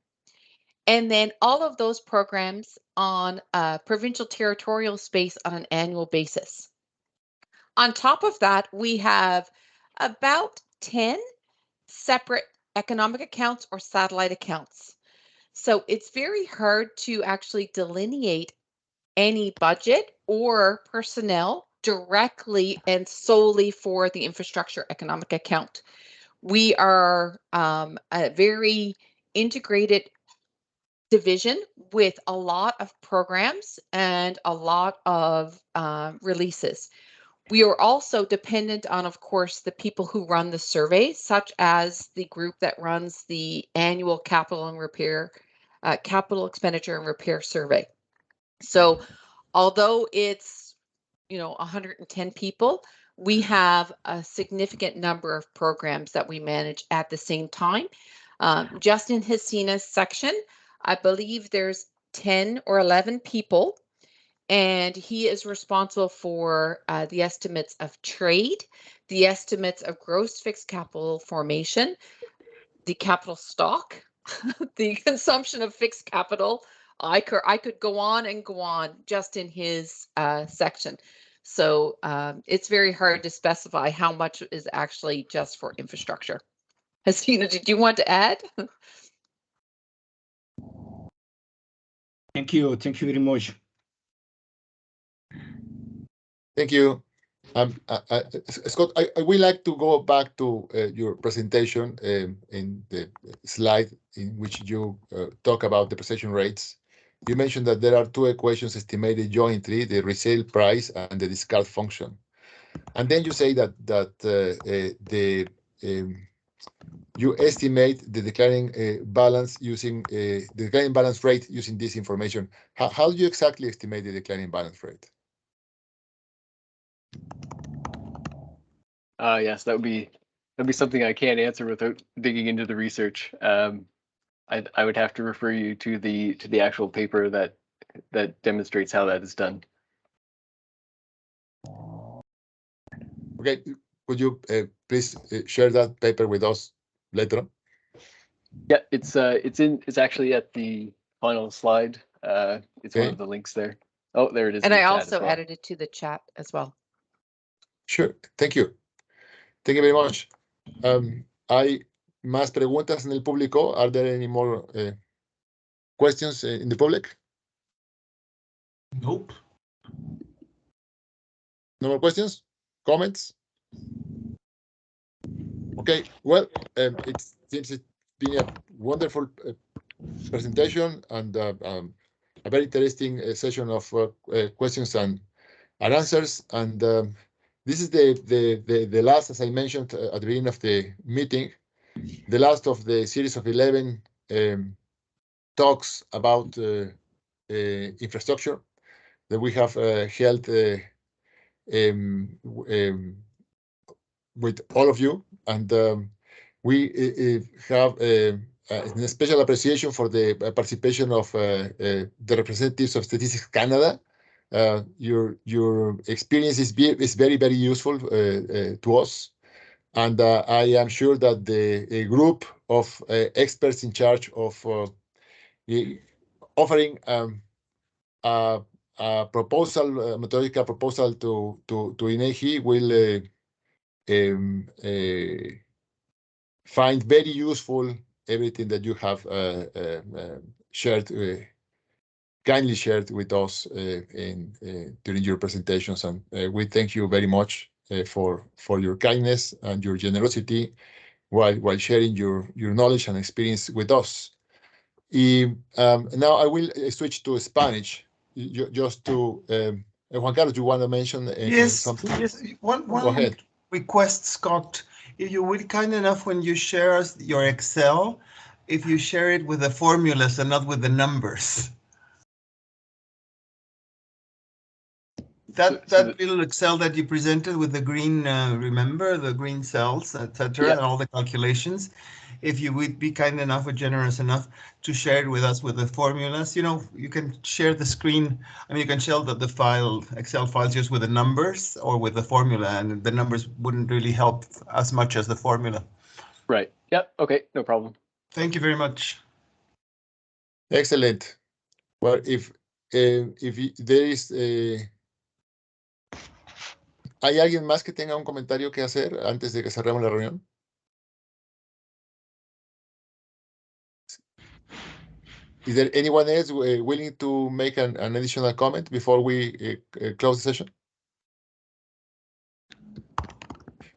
and then all of those programs on a provincial territorial space on an annual basis. On top of that, we have about 10 separate economic accounts or satellite accounts. So it's very hard to actually delineate any budget or personnel directly and solely for the infrastructure economic account. We are a very integrated division with a lot of programs and a lot of releases. We are also dependent on, of course, the people who run the survey, such as the group that runs the annual capital expenditure and repair survey. So although it's 110 people, we have a significant number of programs that we manage at the same time. Justin has seen a section. I believe there's 10 or 11 people, and he is responsible for the estimates of trade, the estimates of gross fixed capital formation, the capital stock, the consumption of fixed capital. I could go on and go on just in his section. So it's very hard to specify how much is actually just for infrastructure. Hasina, did you want to add? Thank you very much. Thank you. Scott, I would like to go back to your presentation in the slide in which you talk about depreciation rates. You mentioned that there are two equations estimated jointly, the resale price and the discard function. And then you say that you estimate the declining balance using the declining balance rate using this information. How do you exactly estimate the declining balance rate? Yes, that'd be something I can't answer without digging into the research. I would have to refer you to the actual paper that demonstrates how that is done. Okay, could you please share that paper with us later on? Yeah, it's actually at the final slide. It's one of the links there. Oh, there it is. And I also added it to the chat as well. Sure, thank you. Thank you very much. ¿Hay más preguntas en el público? Are there any more questions in the public? Nope. No more questions? Comments? Okay, well, it seems it's been a wonderful presentation and a very interesting session of questions and answers. And this is the last, as I mentioned at the beginning of the meeting, the last of the series of 11 talks about infrastructure that we have held with all of you. And we have a special appreciation for the participation of the representatives of Statistics Canada. Your experience is very, very useful to us. And I am sure that the group of experts in charge of offering a proposal, a methodological proposal to INEGI will find very useful everything that you have shared, kindly shared with us during your presentations. And we thank you very much for your kindness and your generosity while sharing your knowledge and experience with us. Now I will switch to Spanish, just to Juan Carlos, you want to mention something? Yes, one request, Scott. If you would kind enough when you share us your Excel, if you share it with the formulas and not with the numbers. That little Excel that you presented with the green, remember the green cells, etc., and all the calculations. If you would be kind enough or generous enough to share it with us with the formulas, you know, you can share the screen. I mean, you can share the Excel files just with the numbers or with the formula, and the numbers wouldn't really help as much as the formula. Right. Yep. Okay. No problem. Thank you very much. Excellent. Well, if there is ¿hay alguien más que tenga un comentario que hacer antes de que cerremos la reunión? Is there anyone else willing to make an additional comment before we close the session?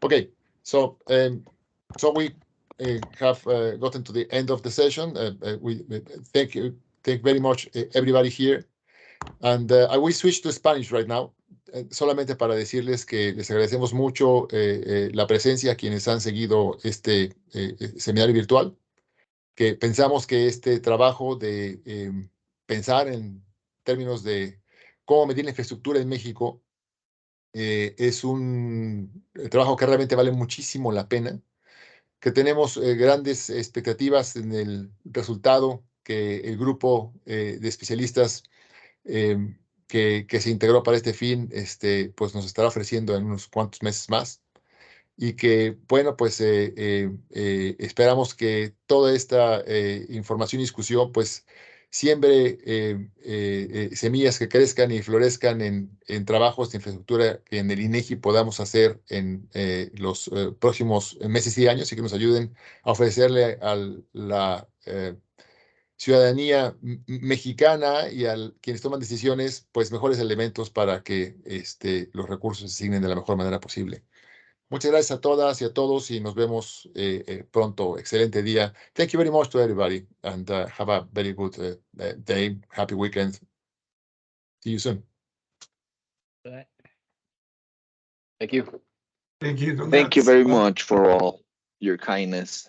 Okay, so we have gotten to the end of the session. We thank very much everybody here, and I will switch to Spanish right now. Solamente para decirles que les agradecemos mucho la presencia a quienes han seguido este seminario virtual, que pensamos que este trabajo de pensar en términos de cómo medir la infraestructura en México es un trabajo que realmente vale muchísimo la pena, que tenemos grandes expectativas en el resultado que el grupo de especialistas que se integró para este fin, pues nos estará ofreciendo en unos cuantos meses más. Y que, bueno, pues esperamos que toda esta información y discusión, pues siembre semillas que crezcan y florezcan en trabajos de infraestructura que en el INEGI podamos hacer en los próximos meses y años, y que nos ayuden a ofrecerle a la ciudadanía mexicana y a quienes toman decisiones, pues mejores elementos para que los recursos se asignen de la mejor manera posible. Muchas gracias a todas y a todos, y nos vemos pronto. Excelente día. Thank you very much to everybody, and have a very good day. Happy weekend. See you soon. Thank you. Thank you. Thank you Congrats. very Bye. much for all your kindness.